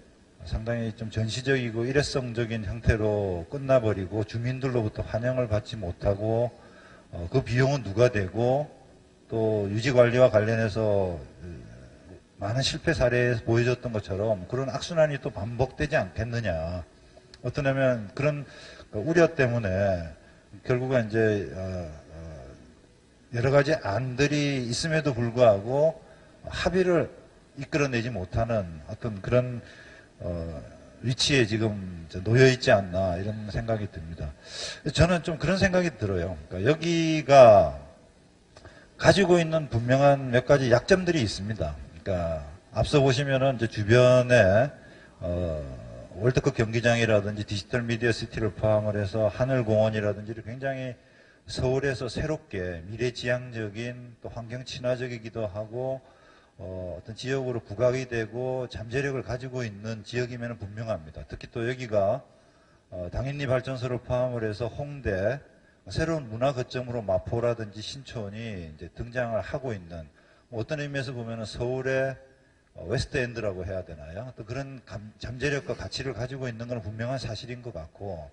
상당히 좀 전시적이고 일회성적인 형태로 끝나버리고 주민들로부터 환영을 받지 못하고 그 비용은 누가 되고 또 유지관리와 관련해서 많은 실패 사례에서 보여줬던 것처럼 그런 악순환이 또 반복되지 않겠느냐. 어떠냐면 그런 우려 때문에 결국은 이제 여러 가지 안들이 있음에도 불구하고 합의를 이끌어내지 못하는 어떤 그런 위치에 지금 놓여 있지 않나 이런 생각이 듭니다. 저는 좀 그런 생각이 들어요. 그러니까 여기가 가지고 있는 분명한 몇 가지 약점들이 있습니다. 그러니까 앞서 보시면은 이제 주변에 월드컵 경기장이라든지 디지털 미디어 시티를 포함을 해서 하늘공원이라든지 굉장히 서울에서 새롭게 미래지향적인 또 환경 친화적이기도 하고 어떤 지역으로 부각이 되고 잠재력을 가지고 있는 지역임에는 분명합니다. 특히 또 여기가 당인리 발전소를 포함을 해서 홍대 새로운 문화 거점으로 마포라든지 신촌이 이제 등장을 하고 있는 어떤 의미에서 보면은 서울의 웨스트엔드라고 해야 되나요? 또 그런 잠재력과 가치를 가지고 있는 건 분명한 사실인 것 같고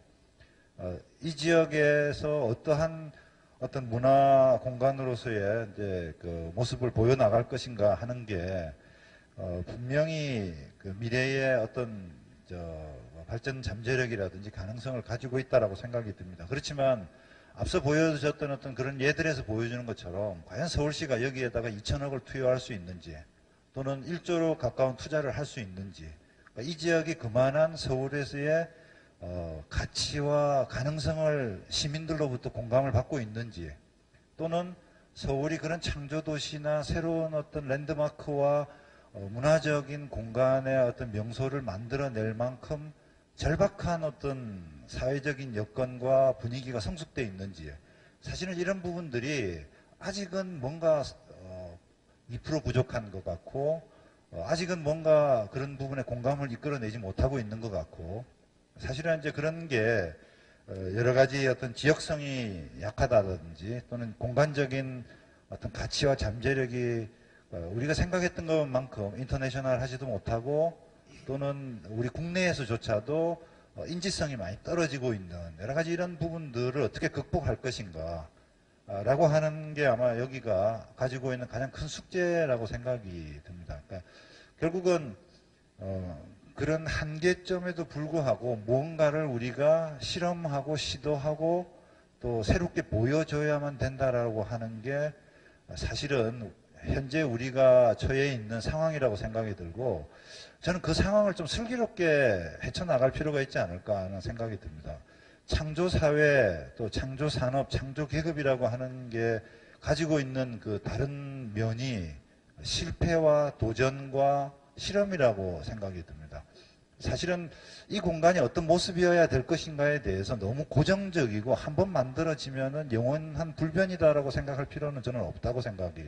이 지역에서 어떠한 어떤 문화 공간으로서의 이제 그 모습을 보여 나갈 것인가 하는 게 분명히 그 미래의 어떤 발전 잠재력이라든지 가능성을 가지고 있다라고 생각이 듭니다. 그렇지만 앞서 보여주셨던 어떤 그런 예들에서 보여주는 것처럼 과연 서울시가 여기에다가 2천억을 투여할 수 있는지 또는 1조로 가까운 투자를 할 수 있는지 그러니까 이 지역이 그만한 서울에서의 가치와 가능성을 시민들로부터 공감을 받고 있는지 또는 서울이 그런 창조도시나 새로운 어떤 랜드마크와 문화적인 공간의 어떤 명소를 만들어낼 만큼 절박한 어떤 사회적인 여건과 분위기가 성숙되어 있는지 사실은 이런 부분들이 아직은 뭔가 2% 부족한 것 같고 아직은 뭔가 그런 부분에 공감을 이끌어내지 못하고 있는 것 같고 사실은 이제 그런 게 여러 가지 어떤 지역성이 약하다든지 또는 공간적인 어떤 가치와 잠재력이 우리가 생각했던 것만큼 인터내셔널 하지도 못하고 또는 우리 국내에서조차도 인지성이 많이 떨어지고 있는 여러 가지 이런 부분들을 어떻게 극복할 것인가 라고 하는 게 아마 여기가 가지고 있는 가장 큰 숙제라고 생각이 듭니다. 그러니까 결국은 그런 한계점에도 불구하고 무언가를 우리가 실험하고 시도하고 또 새롭게 보여줘야만 된다라고 하는 게 사실은 현재 우리가 처해 있는 상황이라고 생각이 들고 저는 그 상황을 좀 슬기롭게 헤쳐나갈 필요가 있지 않을까 하는 생각이 듭니다. 창조사회, 또 창조산업, 창조계급이라고 하는 게 가지고 있는 그 다른 면이 실패와 도전과 실험이라고 생각이 듭니다. 사실은 이 공간이 어떤 모습이어야 될 것인가에 대해서 너무 고정적이고 한번 만들어지면은 영원한 불변이다라고 생각할 필요는 저는 없다고 생각이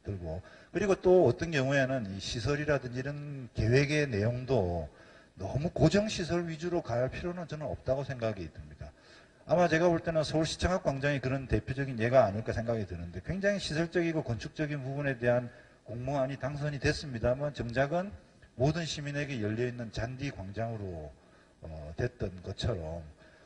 들고 그리고 또 어떤 경우에는 이 시설이라든지 이런 계획의 내용도 너무 고정시설 위주로 갈 필요는 저는 없다고 생각이 듭니다. 아마 제가 볼 때는 서울시청학 광장이 그런 대표적인 예가 아닐까 생각이 드는데 굉장히 시설적이고 건축적인 부분에 대한 공모안이 당선이 됐습니다만 정작은 모든 시민에게 열려있는 잔디 광장으로 됐던 것처럼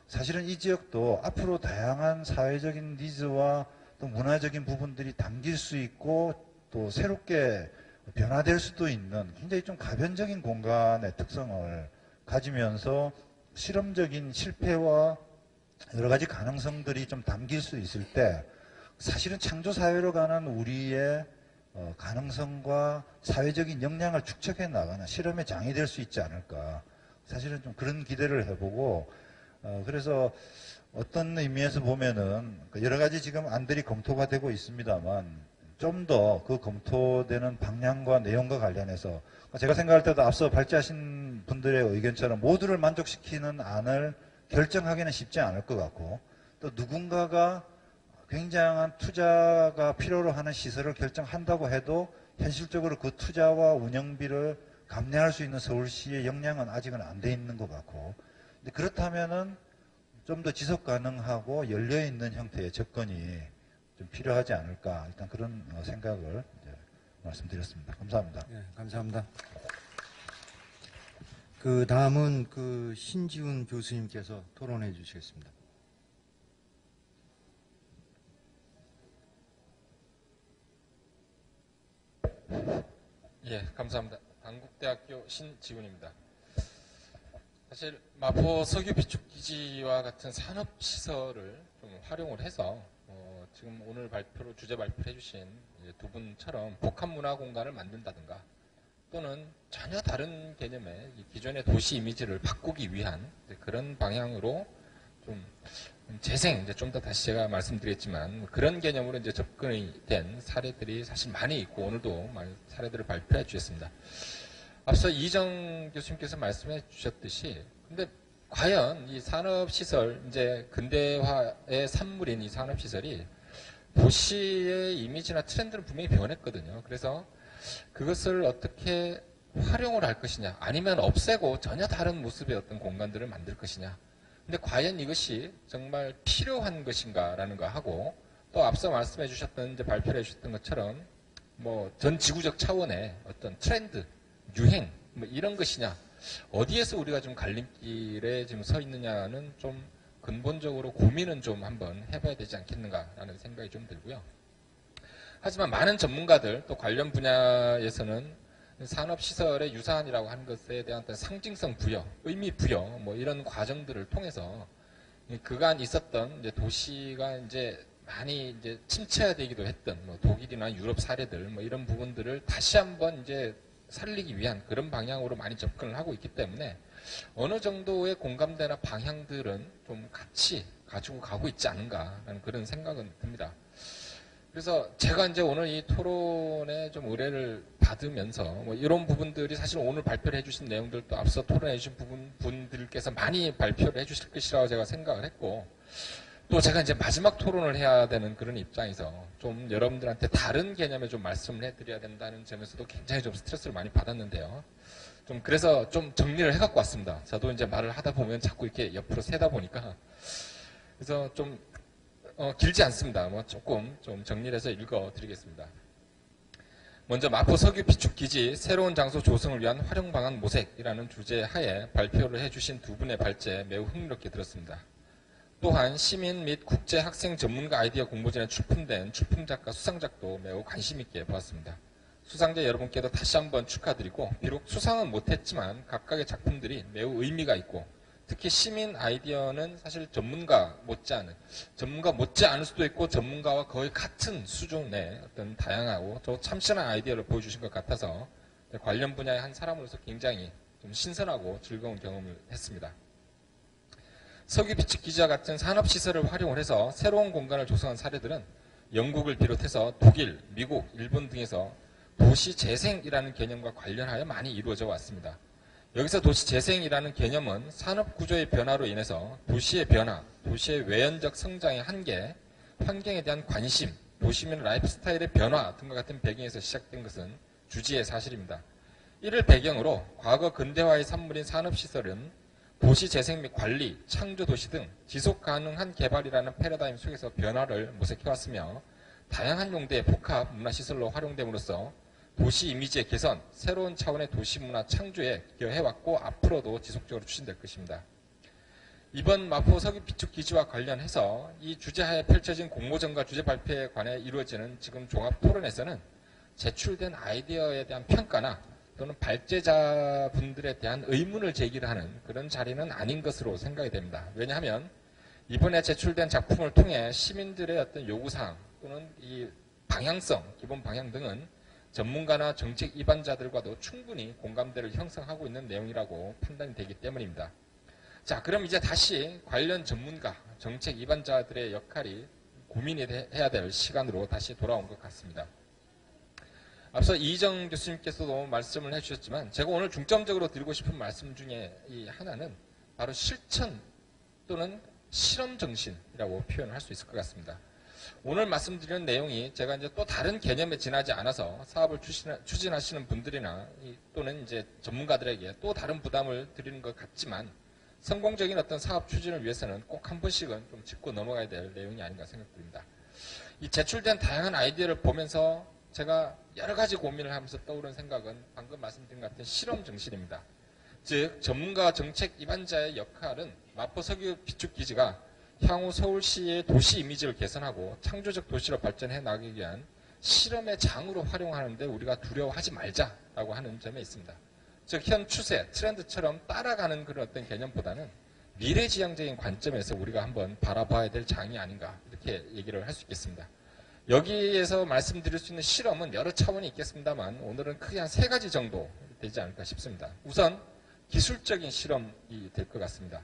사실은 이 지역도 앞으로 다양한 사회적인 니즈와 또 문화적인 부분들이 담길 수 있고 또 새롭게 변화될 수도 있는 굉장히 좀 가변적인 공간의 특성을 가지면서 실험적인 실패와 여러 가지 가능성들이 좀 담길 수 있을 때 사실은 창조사회로 가는 우리의 가능성과 사회적인 역량을 축적해 나가는 실험의 장이 될 수 있지 않을까 사실은 좀 그런 기대를 해보고 그래서 어떤 의미에서 보면은 여러 가지 지금 안들이 검토가 되고 있습니다만 좀 더 그 검토되는 방향과 내용과 관련해서 제가 생각할 때도 앞서 발제하신 분들의 의견처럼 모두를 만족시키는 안을 결정하기는 쉽지 않을 것 같고 또 누군가가 굉장한 투자가 필요로 하는 시설을 결정한다고 해도 현실적으로 그 투자와 운영비를 감내할 수 있는 서울시의 역량은 아직은 안 돼 있는 것 같고 근데 그렇다면은 좀 더 지속 가능하고 열려있는 형태의 접근이 좀 필요하지 않을까 일단 그런 생각을 말씀드렸습니다. 감사합니다. 네, 감사합니다. 그 다음은 그 신지훈 교수님께서 토론해 주시겠습니다. 예, 감사합니다. 단국대학교 신지훈입니다. 사실 마포 석유 비축기지와 같은 산업시설을 좀 활용을 해서 지금 오늘 주제 발표를 해주신 두 분처럼 복합 문화 공간을 만든다든가 또는 전혀 다른 개념의 이 기존의 도시 이미지를 바꾸기 위한 그런 방향으로 좀 재생, 이제 좀 더 다시 제가 말씀드렸지만 그런 개념으로 이제 접근이 된 사례들이 사실 많이 있고 오늘도 많은 사례들을 발표해 주셨습니다. 앞서 이정 교수님께서 말씀해 주셨듯이 근데 과연 이 산업시설, 이제 근대화의 산물인 이 산업시설이 도시의 이미지나 트렌드는 분명히 변했거든요. 그래서 그것을 어떻게 활용을 할 것이냐, 아니면 없애고 전혀 다른 모습의 어떤 공간들을 만들 것이냐. 근데 과연 이것이 정말 필요한 것인가라는 거 하고, 또 앞서 말씀해 주셨던, 이제 발표를 해 주셨던 것처럼, 뭐, 전 지구적 차원의 어떤 트렌드, 유행, 뭐 이런 것이냐, 어디에서 우리가 좀 갈림길에 지금 서 있느냐는 좀 근본적으로 고민은 좀 한번 해봐야 되지 않겠는가라는 생각이 좀 들고요. 하지만 많은 전문가들, 또 관련 분야에서는 산업시설의 유산이라고 하는 것에 대한 어떤 상징성 부여, 의미 부여, 뭐 이런 과정들을 통해서 그간 있었던 이제 도시가 이제 많이 이제 침체되기도 했던 뭐 독일이나 유럽 사례들 뭐 이런 부분들을 다시 한번 이제 살리기 위한 그런 방향으로 많이 접근을 하고 있기 때문에 어느 정도의 공감대나 방향들은 좀 같이 가지고 가고 있지 않은가라는 그런 생각은 듭니다. 그래서 제가 이제 오늘 이 토론에 좀 의뢰를 받으면서 뭐 이런 부분들이 사실 오늘 발표를 해주신 내용들도 앞서 토론해 주신 분들께서 많이 발표를 해주실 것이라고 제가 생각을 했고, 또 제가 이제 마지막 토론을 해야 되는 그런 입장에서 좀 여러분들한테 다른 개념에 좀 말씀을 해드려야 된다는 점에서도 굉장히 좀 스트레스를 많이 받았는데요. 좀 그래서 좀 정리를 해갖고 왔습니다. 저도 이제 말을 하다 보면 자꾸 이렇게 옆으로 새다 보니까. 그래서 좀 길지 않습니다. 뭐 조금 좀 정리를 해서 읽어드리겠습니다. 먼저 마포 석유 비축 기지 새로운 장소 조성을 위한 활용 방안 모색이라는 주제 하에 발표를 해주신 두 분의 발제 매우 흥미롭게 들었습니다. 또한 시민 및 국제 학생 전문가 아이디어 공모전에 출품된 출품작과 수상작도 매우 관심 있게 보았습니다. 수상자 여러분께도 다시 한번 축하드리고, 비록 수상은 못했지만 각각의 작품들이 매우 의미가 있고, 특히 시민 아이디어는 사실 전문가 못지않을 수도 있고 전문가와 거의 같은 수준의 어떤 다양하고 또 참신한 아이디어를 보여주신 것 같아서 관련 분야의 한 사람으로서 굉장히 좀 신선하고 즐거운 경험을 했습니다. 석유 비축 기지와 같은 산업시설을 활용을 해서 새로운 공간을 조성한 사례들은 영국을 비롯해서 독일, 미국, 일본 등에서 도시 재생이라는 개념과 관련하여 많이 이루어져 왔습니다. 여기서 도시 재생이라는 개념은 산업 구조의 변화로 인해서 도시의 변화, 도시의 외연적 성장의 한계, 환경에 대한 관심, 도시민 라이프 스타일의 변화 등과 같은 배경에서 시작된 것은 주지의 사실입니다. 이를 배경으로 과거 근대화의 산물인 산업시설은 도시 재생 및 관리, 창조 도시 등 지속 가능한 개발이라는 패러다임 속에서 변화를 모색해왔으며 다양한 용도의 복합 문화시설로 활용됨으로써 도시 이미지의 개선, 새로운 차원의 도시 문화 창조에 기여해왔고 앞으로도 지속적으로 추진될 것입니다. 이번 마포 석유 비축 기지와 관련해서 이 주제하에 펼쳐진 공모전과 주제 발표에 관해 이루어지는 지금 종합 토론에서는 제출된 아이디어에 대한 평가나 또는 발제자분들에 대한 의문을 제기하는 그런 자리는 아닌 것으로 생각이 됩니다. 왜냐하면 이번에 제출된 작품을 통해 시민들의 어떤 요구사항 또는 이 방향성, 기본 방향 등은 전문가나 정책 입안자들과도 충분히 공감대를 형성하고 있는 내용이라고 판단이 되기 때문입니다. 자, 그럼 이제 다시 관련 전문가, 정책 입안자들의 역할이 고민이 해야 될 시간으로 다시 돌아온 것 같습니다. 앞서 이정 교수님께서도 말씀을 해주셨지만 제가 오늘 중점적으로 드리고 싶은 말씀 중에 이 하나는 바로 실천 또는 실험 정신이라고 표현을 할 수 있을 것 같습니다. 오늘 말씀드리는 내용이 제가 이제 또 다른 개념에 지나지 않아서 사업을 추진하시는 분들이나 또는 이제 전문가들에게 또 다른 부담을 드리는 것 같지만 성공적인 어떤 사업 추진을 위해서는 꼭 한 번씩은 좀 짚고 넘어가야 될 내용이 아닌가 생각됩니다. 이 제출된 다양한 아이디어를 보면서 제가 여러 가지 고민을 하면서 떠오른 생각은 방금 말씀드린 것 같은 실험 정신입니다. 즉 전문가 정책 입안자의 역할은 마포 석유 비축 기지가 향후 서울시의 도시 이미지를 개선하고 창조적 도시로 발전해 나가기 위한 실험의 장으로 활용하는데 우리가 두려워하지 말자라고 하는 점에 있습니다. 즉 현 추세, 트렌드처럼 따라가는 그런 어떤 개념보다는 미래지향적인 관점에서 우리가 한번 바라봐야 될 장이 아닌가 이렇게 얘기를 할 수 있겠습니다. 여기에서 말씀드릴 수 있는 실험은 여러 차원이 있겠습니다만 오늘은 크게 한 3가지 정도 되지 않을까 싶습니다. 우선 기술적인 실험이 될 것 같습니다.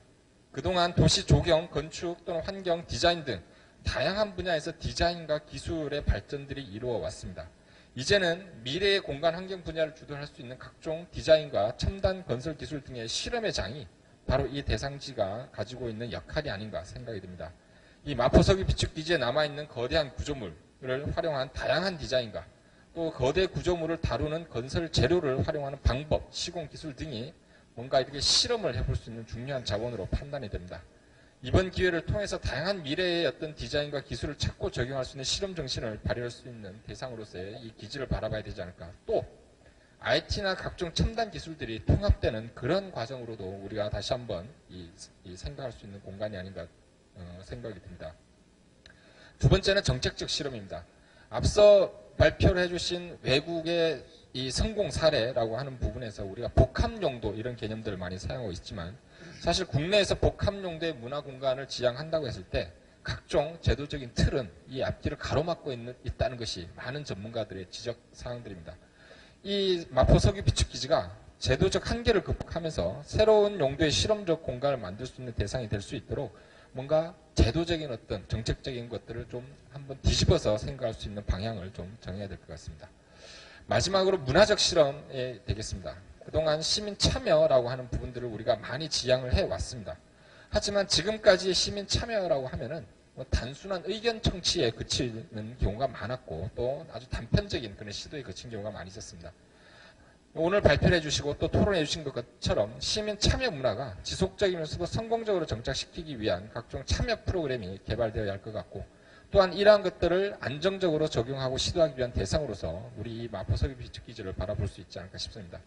그동안 도시 조경, 건축 또는 환경, 디자인 등 다양한 분야에서 디자인과 기술의 발전들이 이루어 왔습니다. 이제는 미래의 공간 환경 분야를 주도할 수 있는 각종 디자인과 첨단 건설 기술 등의 실험의 장이 바로 이 대상지가 가지고 있는 역할이 아닌가 생각이 듭니다. 이 마포석유 비축기지에 남아있는 거대한 구조물을 활용한 다양한 디자인과 또 거대 구조물을 다루는 건설 재료를 활용하는 방법, 시공 기술 등이 뭔가 이렇게 실험을 해볼 수 있는 중요한 자원으로 판단이 됩니다. 이번 기회를 통해서 다양한 미래의 어떤 디자인과 기술을 찾고 적용할 수 있는 실험 정신을 발휘할 수 있는 대상으로서의 이 기지를 바라봐야 되지 않을까. 또 IT나 각종 첨단 기술들이 통합되는 그런 과정으로도 우리가 다시 한번 이 생각할 수 있는 공간이 아닌가 생각이 듭니다. 두 번째는 정책적 실험입니다. 앞서 발표를 해주신 외국의 이 성공 사례라고 하는 부분에서 우리가 복합 용도 이런 개념들을 많이 사용하고 있지만 사실 국내에서 복합 용도의 문화 공간을 지향한다고 했을 때 각종 제도적인 틀은 이 앞뒤를 가로막고 있다는 것이 많은 전문가들의 지적 사항들입니다. 이 마포석유 비축기지가 제도적 한계를 극복하면서 새로운 용도의 실험적 공간을 만들 수 있는 대상이 될 수 있도록 뭔가 제도적인 어떤 정책적인 것들을 좀 한번 뒤집어서 생각할 수 있는 방향을 좀 정해야 될 것 같습니다. 마지막으로 문화적 실험이 되겠습니다. 그동안 시민 참여라고 하는 부분들을 우리가 많이 지향을 해왔습니다. 하지만 지금까지의 시민 참여라고 하면은 뭐 단순한 의견 청취에 그치는 경우가 많았고 또 아주 단편적인 그런 시도에 그친 경우가 많이 있었습니다. 오늘 발표를 해주시고 또 토론해 주신 것처럼 시민 참여 문화가 지속적이면서도 성공적으로 정착시키기 위한 각종 참여 프로그램이 개발되어야 할 것 같고 또한 이러한 것들을 안정적으로 적용하고 시도하기 위한 대상으로서 우리 이 마포석유 비축기지를 바라볼 수 있지 않을까 싶습니다.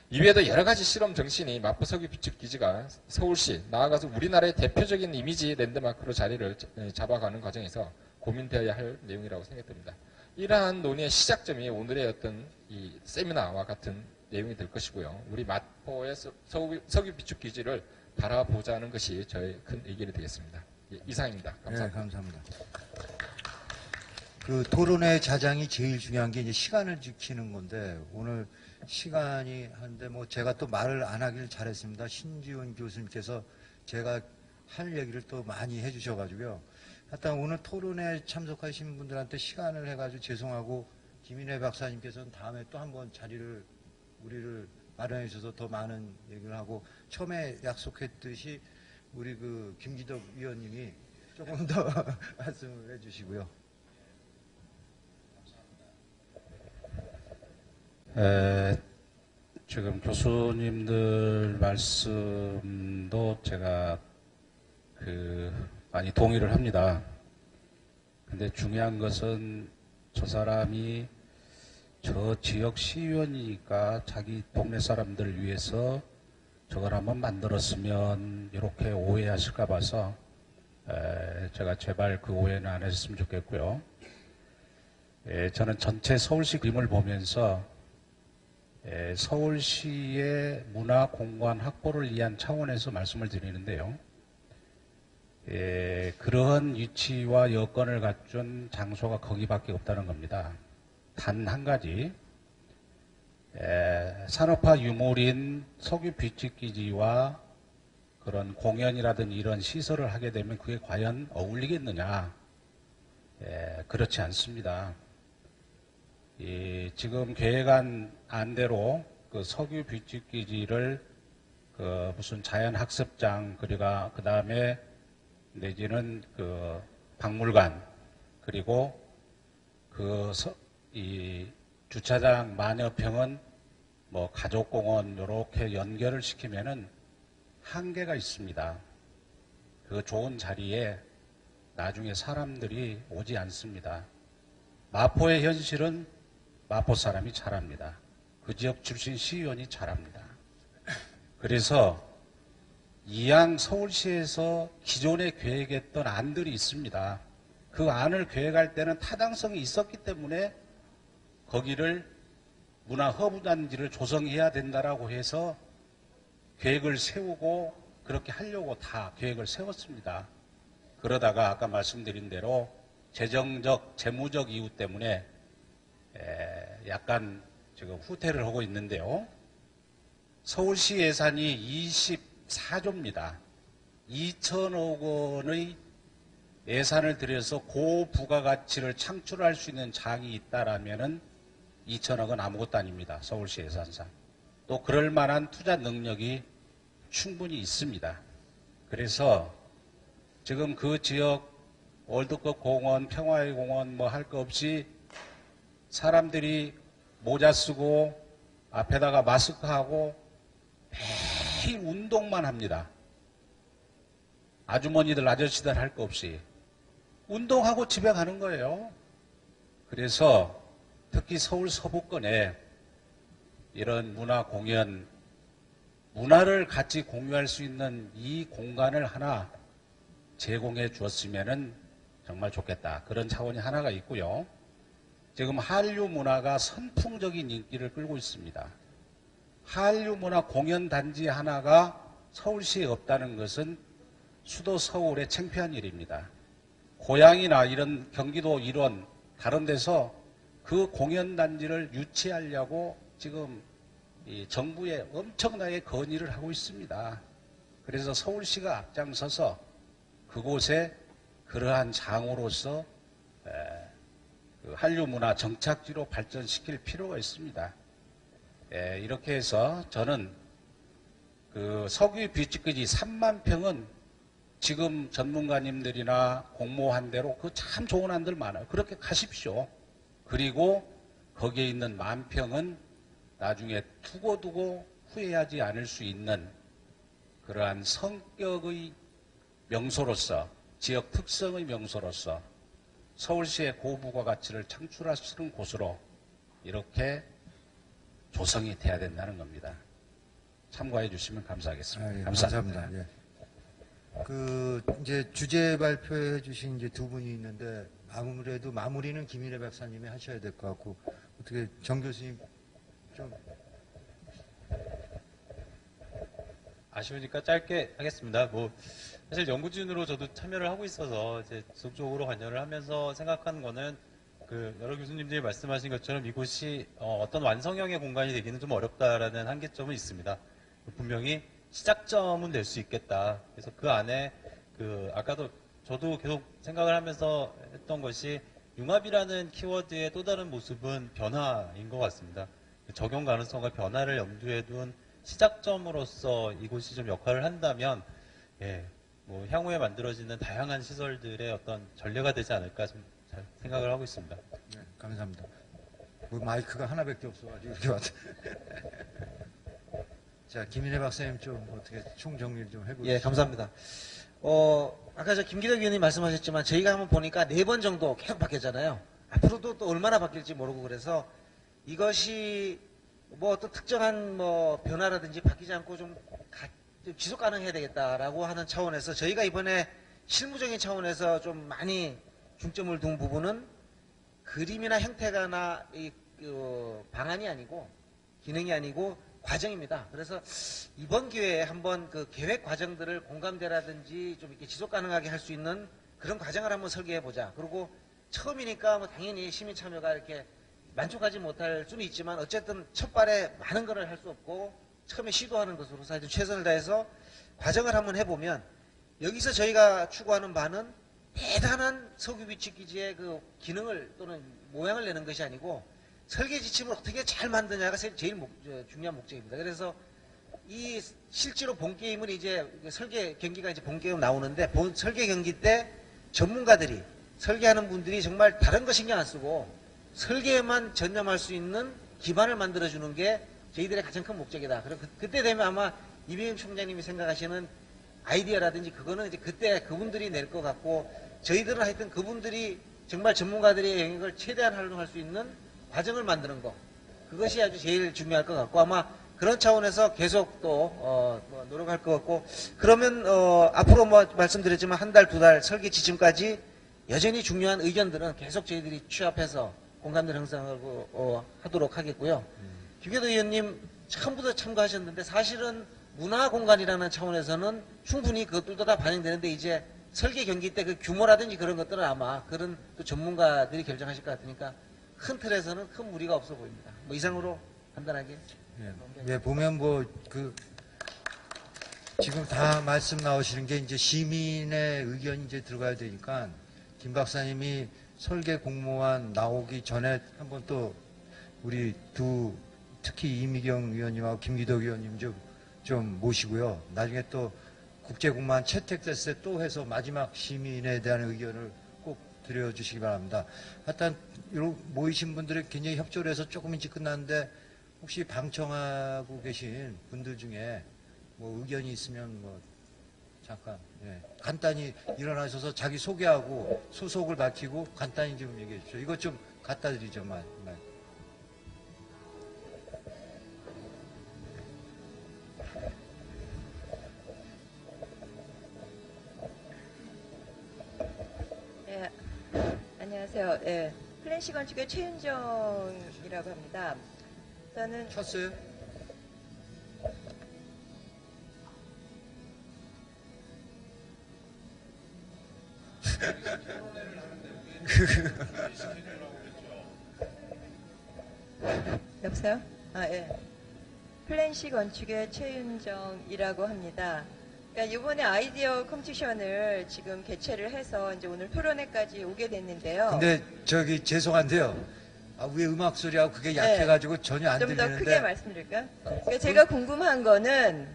이외에도 여러 가지 실험 정신이 마포석유 비축기지가 서울시 나아가서 우리나라의 대표적인 이미지 랜드마크로 자리를 잡아가는 과정에서 고민되어야 할 내용이라고 생각됩니다. 이러한 논의의 시작점이 오늘의 어떤 이 세미나와 같은 내용이 될 것이고요. 우리 마포의 석유 비축기지를 바라보자는 것이 저의 큰 의견이 되겠습니다. 예, 이상입니다. 감사합니다. 네, 감사합니다. 그 토론의 자장이 제일 중요한 게 이제 시간을 지키는 건데 오늘 시간이 한데 뭐 제가 또 말을 안 하길 잘했습니다. 신지훈 교수님께서 제가 할 얘기를 또 많이 해주셔가지고요. 하여튼 오늘 토론에 참석하신 분들한테 시간을 해가지고 죄송하고 김인혜 박사님께서는 다음에 또 한번 자리를 우리를 마련해 주셔서 더 많은 얘기를 하고 처음에 약속했듯이 우리 그 김기덕 위원님이 조금 더 말씀을 해주시고요. 지금 교수님들 말씀도 제가 많이 동의를 합니다. 근데 중요한 것은 저 사람이 저 지역 시의원이니까 자기 동네 사람들을 위해서 저걸 한번 만들었으면 이렇게 오해하실까 봐서 제가 제발 그 오해는 안 했으면 좋겠고요. 저는 전체 서울시 그림을 보면서 서울시의 문화 공간 확보를 위한 차원에서 말씀을 드리는데요. 그러한 위치와 여건을 갖춘 장소가 거기밖에 없다는 겁니다. 단 한 가지, 산업화 유물인 석유 비축기지와 그런 공연이라든지 이런 시설을 하게 되면 그게 과연 어울리겠느냐? 그렇지 않습니다. 지금 계획안 안대로 그 석유 비축기지를 그 무슨 자연학습장 그리고 그 다음에 내지는 그 박물관 그리고 이 주차장 만여평은 뭐 가족공원 이렇게 연결을 시키면은 한계가 있습니다. 그 좋은 자리에 나중에 사람들이 오지 않습니다. 마포의 현실은 마포 사람이 잘합니다. 그 지역 출신 시의원이 잘합니다. 그래서 이양 서울시에서 기존에 계획했던 안들이 있습니다. 그 안을 계획할 때는 타당성이 있었기 때문에 거기를 문화허브단지를 조성해야 된다라고 해서 계획을 세우고 그렇게 하려고 다 계획을 세웠습니다. 그러다가 아까 말씀드린 대로 재정적, 재무적 이유 때문에 약간 지금 후퇴를 하고 있는데요. 서울시 예산이 24조입니다. 2천억 원의 예산을 들여서 고부가가치를 창출할 수 있는 장이 있다라면은 2천억은 아무것도 아닙니다. 서울시 예산상. 또 그럴 만한 투자 능력이 충분히 있습니다. 그래서 지금 그 지역 월드컵 공원, 평화의 공원 뭐 할 거 없이 사람들이 모자 쓰고 앞에다가 마스크하고 매일 운동만 합니다. 아주머니들, 아저씨들 할 거 없이 운동하고 집에 가는 거예요. 그래서 특히 서울 서부권에 이런 문화 공연, 문화를 같이 공유할 수 있는 이 공간을 하나 제공해 주었으면 정말 좋겠다. 그런 차원이 하나가 있고요. 지금 한류 문화가 선풍적인 인기를 끌고 있습니다. 한류 문화 공연 단지 하나가 서울시에 없다는 것은 수도 서울의 창피한 일입니다. 고향이나 이런 경기도 이런 다른 데서 그 공연 단지를 유치하려고 지금 이 정부에 엄청나게 건의를 하고 있습니다. 그래서 서울시가 앞장서서 그곳에 그러한 장으로서 그 한류 문화 정착지로 발전시킬 필요가 있습니다. 이렇게 해서 저는 그 석유 뷰티까지 3만 평은 지금 전문가님들이나 공모한 대로 그 참 좋은 안들 많아요. 그렇게 가십시오. 그리고 거기에 있는 10,000평은 나중에 두고두고 후회하지 않을 수 있는 그러한 성격의 명소로서, 지역 특성의 명소로서 서울시의 고부가 가치를 창출할 수 있는 곳으로 이렇게 조성이 돼야 된다는 겁니다. 참고해 주시면 감사하겠습니다. 예, 감사합니다. 감사합니다. 예. 그 이제 주제 발표해 주신 이제 두 분이 있는데 아무래도 마무리는 김일애 박사님이 하셔야 될 것 같고 어떻게 정 교수님 좀 아쉬우니까 짧게 하겠습니다. 뭐 사실 연구진으로 저도 참여를 하고 있어서 이제 지속적으로 관여를 하면서 생각하는 거는 그 여러 교수님들이 말씀하신 것처럼 이곳이 어떤 완성형의 공간이 되기는 좀 어렵다라는 한계점은 있습니다. 분명히 시작점은 될 수 있겠다. 그래서 그 안에 그 아까도 저도 계속 생각을 하면서 했던 것이 융합이라는 키워드의 또 다른 모습은 변화인 것 같습니다. 적용 가능성과 변화를 염두에 둔 시작점으로서 이곳이 좀 역할을 한다면, 뭐 향후에 만들어지는 다양한 시설들의 어떤 전례가 되지 않을까 좀 잘 생각을 하고 있습니다. 네, 감사합니다. 뭐 마이크가 하나밖에 없어가지고 이렇게 왔. 자, 김인혜 박사님 좀 어떻게 총정리를 좀 해보시죠. 예, 감사합니다. 아까 저 김기덕 의원님 말씀하셨지만 저희가 한번 보니까 4번 정도 계속 바뀌었잖아요. 앞으로도 또 얼마나 바뀔지 모르고 그래서 이것이 뭐 어떤 특정한 뭐 변화라든지 바뀌지 않고 좀 지속 가능해야 되겠다라고 하는 차원에서 저희가 이번에 실무적인 차원에서 좀 많이 중점을 둔 부분은 그림이나 형태가나 방안이 아니고 기능이 아니고 과정입니다. 그래서 이번 기회에 한번 그 계획 과정들을 공감대라든지 좀 이렇게 지속 가능하게 할 수 있는 그런 과정을 한번 설계해 보자. 그리고 처음이니까 뭐 당연히 시민 참여가 이렇게 만족하지 못할 수는 있지만 어쨌든 첫 발에 많은 걸 할 수 없고 처음에 시도하는 것으로서 하여튼 최선을 다해서 과정을 한번 해보면 여기서 저희가 추구하는 바는 대단한 석유 비축 기지의 그 기능을 또는 모양을 내는 것이 아니고 설계 지침을 어떻게 잘 만드냐가 제일 중요한 목적입니다. 그래서 이 실제로 본 게임은 이제 설계 경기가 이제 본 게임 나오는데 설계 경기 때 전문가들이 설계하는 분들이 정말 다른 거 신경 안 쓰고 설계에만 전념할 수 있는 기반을 만들어주는 게 저희들의 가장 큰 목적이다. 그리고 그때 되면 아마 이병임 총장님이 생각하시는 아이디어라든지 그거는 이제 그때 그분들이 낼 것 같고 저희들은 하여튼 그분들이 정말 전문가들의 영역을 최대한 활용할 수 있는 과정을 만드는 거 그것이 아주 제일 중요할 것 같고 아마 그런 차원에서 계속 또 뭐 노력할 것 같고 그러면 앞으로 뭐 말씀드렸지만 한 달, 2달 설계 지침까지 여전히 중요한 의견들은 계속 저희들이 취합해서 공감대 형성하고 하도록 하겠고요. 김기덕 의원님 처음부터 참가하셨는데 사실은 문화 공간이라는 차원에서는 충분히 그것들도 다 반영되는데 이제 설계 경기 때 그 규모라든지 그런 것들은 아마 그런 또 전문가들이 결정하실 것 같으니까 큰 틀에서는 큰 무리가 없어 보입니다. 뭐 이상으로 간단하게. 예, 보면 지금 다 말씀 나오시는 게 이제 시민의 의견이 이제 들어가야 되니까 김 박사님이 설계 공모안 나오기 전에 한번 또 우리 특히 이미경 의원님하고 김기덕 의원님 좀 모시고요. 나중에 또 국제공모안 채택됐을 때 또 해서 마지막 시민에 대한 의견을 꼭 드려주시기 바랍니다. 하여튼 모이신 분들이 굉장히 협조를 해서 조금 일찍 끝났는데 혹시 방청하고 계신 분들 중에 뭐 의견이 있으면 뭐 잠깐 간단히 일어나셔서 자기 소개하고 소속을 밝히고 간단히 좀 얘기해 주십시오. 이것 좀 갖다 드리죠. 네, 안녕하세요. 네, 플랜시 건축의 최윤정이라고 합니다. 저는 켰어요? 여보세요? 예. 플랜시 건축의 최윤정이라고 합니다. 그러니까 이번에 아이디어 컴피티션을 지금 개최를 해서 이제 오늘 토론회까지 오게 됐는데요. 근데 죄송한데요. 위에 음악 소리하고 그게 약해가지고 전혀 안 좀 들리는데. 더 크게 말씀드릴까요? 그러니까 제가 궁금한 거는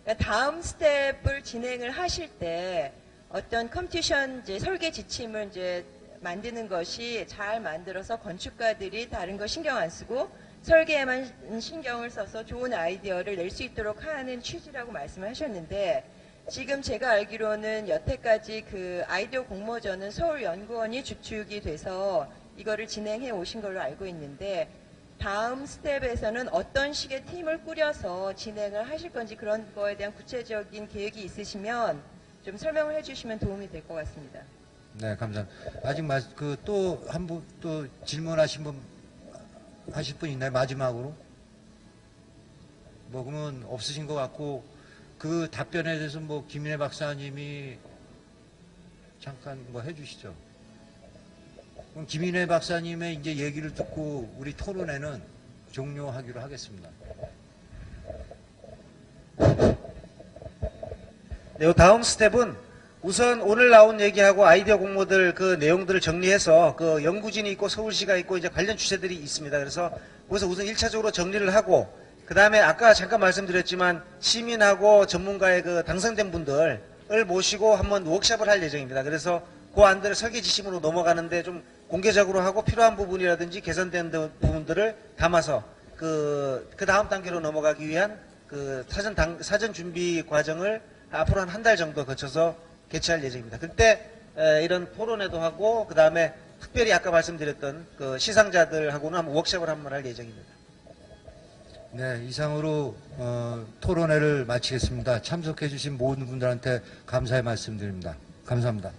그러니까 다음 스텝을 진행을 하실 때 어떤 컴피티션 이제 설계 지침을 이제 만드는 것이 잘 만들어서 건축가들이 다른 거 신경 안 쓰고 설계에만 신경을 써서 좋은 아이디어를 낼 수 있도록 하는 취지라고 말씀을 하셨는데 지금 제가 알기로는 여태까지 그 아이디어 공모전은 서울연구원이 주축이 돼서 이거를 진행해 오신 걸로 알고 있는데 다음 스텝에서는 어떤 식의 팀을 꾸려서 진행을 하실 건지 그런 거에 대한 구체적인 계획이 있으시면 좀 설명을 해주시면 도움이 될 것 같습니다. 네, 감사합니다. 아직 또 한 분 또 질문하신 분 하실 분 있나요? 마지막으로? 뭐 그러면 없으신 것 같고 그 답변에 대해서 뭐 김인혜 박사님이 잠깐 뭐 해주시죠. 그럼 김인혜 박사님의 이제 얘기를 듣고 우리 토론회는 종료하기로 하겠습니다. 네, 다음 스텝은 우선 오늘 나온 얘기하고 아이디어 공모들 그 내용들을 정리해서 그 연구진이 있고 서울시가 있고 이제 관련 주체들이 있습니다. 그래서 거기서 우선 1차적으로 정리를 하고 그 다음에 아까 잠깐 말씀드렸지만 시민하고 전문가의 그 당선된 분들을 모시고 한번 워크숍을 할 예정입니다. 그래서 그 안들을 설계 지침으로 넘어가는데 좀 공개적으로 하고 필요한 부분이라든지 개선된 부분들을 담아서 그 다음 단계로 넘어가기 위한 그 사전 준비 과정을 앞으로 한 달 정도 거쳐서 개최할 예정입니다. 그때 이런 토론회도 하고 그 다음에 특별히 아까 말씀드렸던 그 시상자들하고는 한번 워크숍을 한번 할 예정입니다. 네, 이상으로 토론회를 마치겠습니다. 참석해 주신 모든 분들한테 감사의 말씀드립니다. 감사합니다.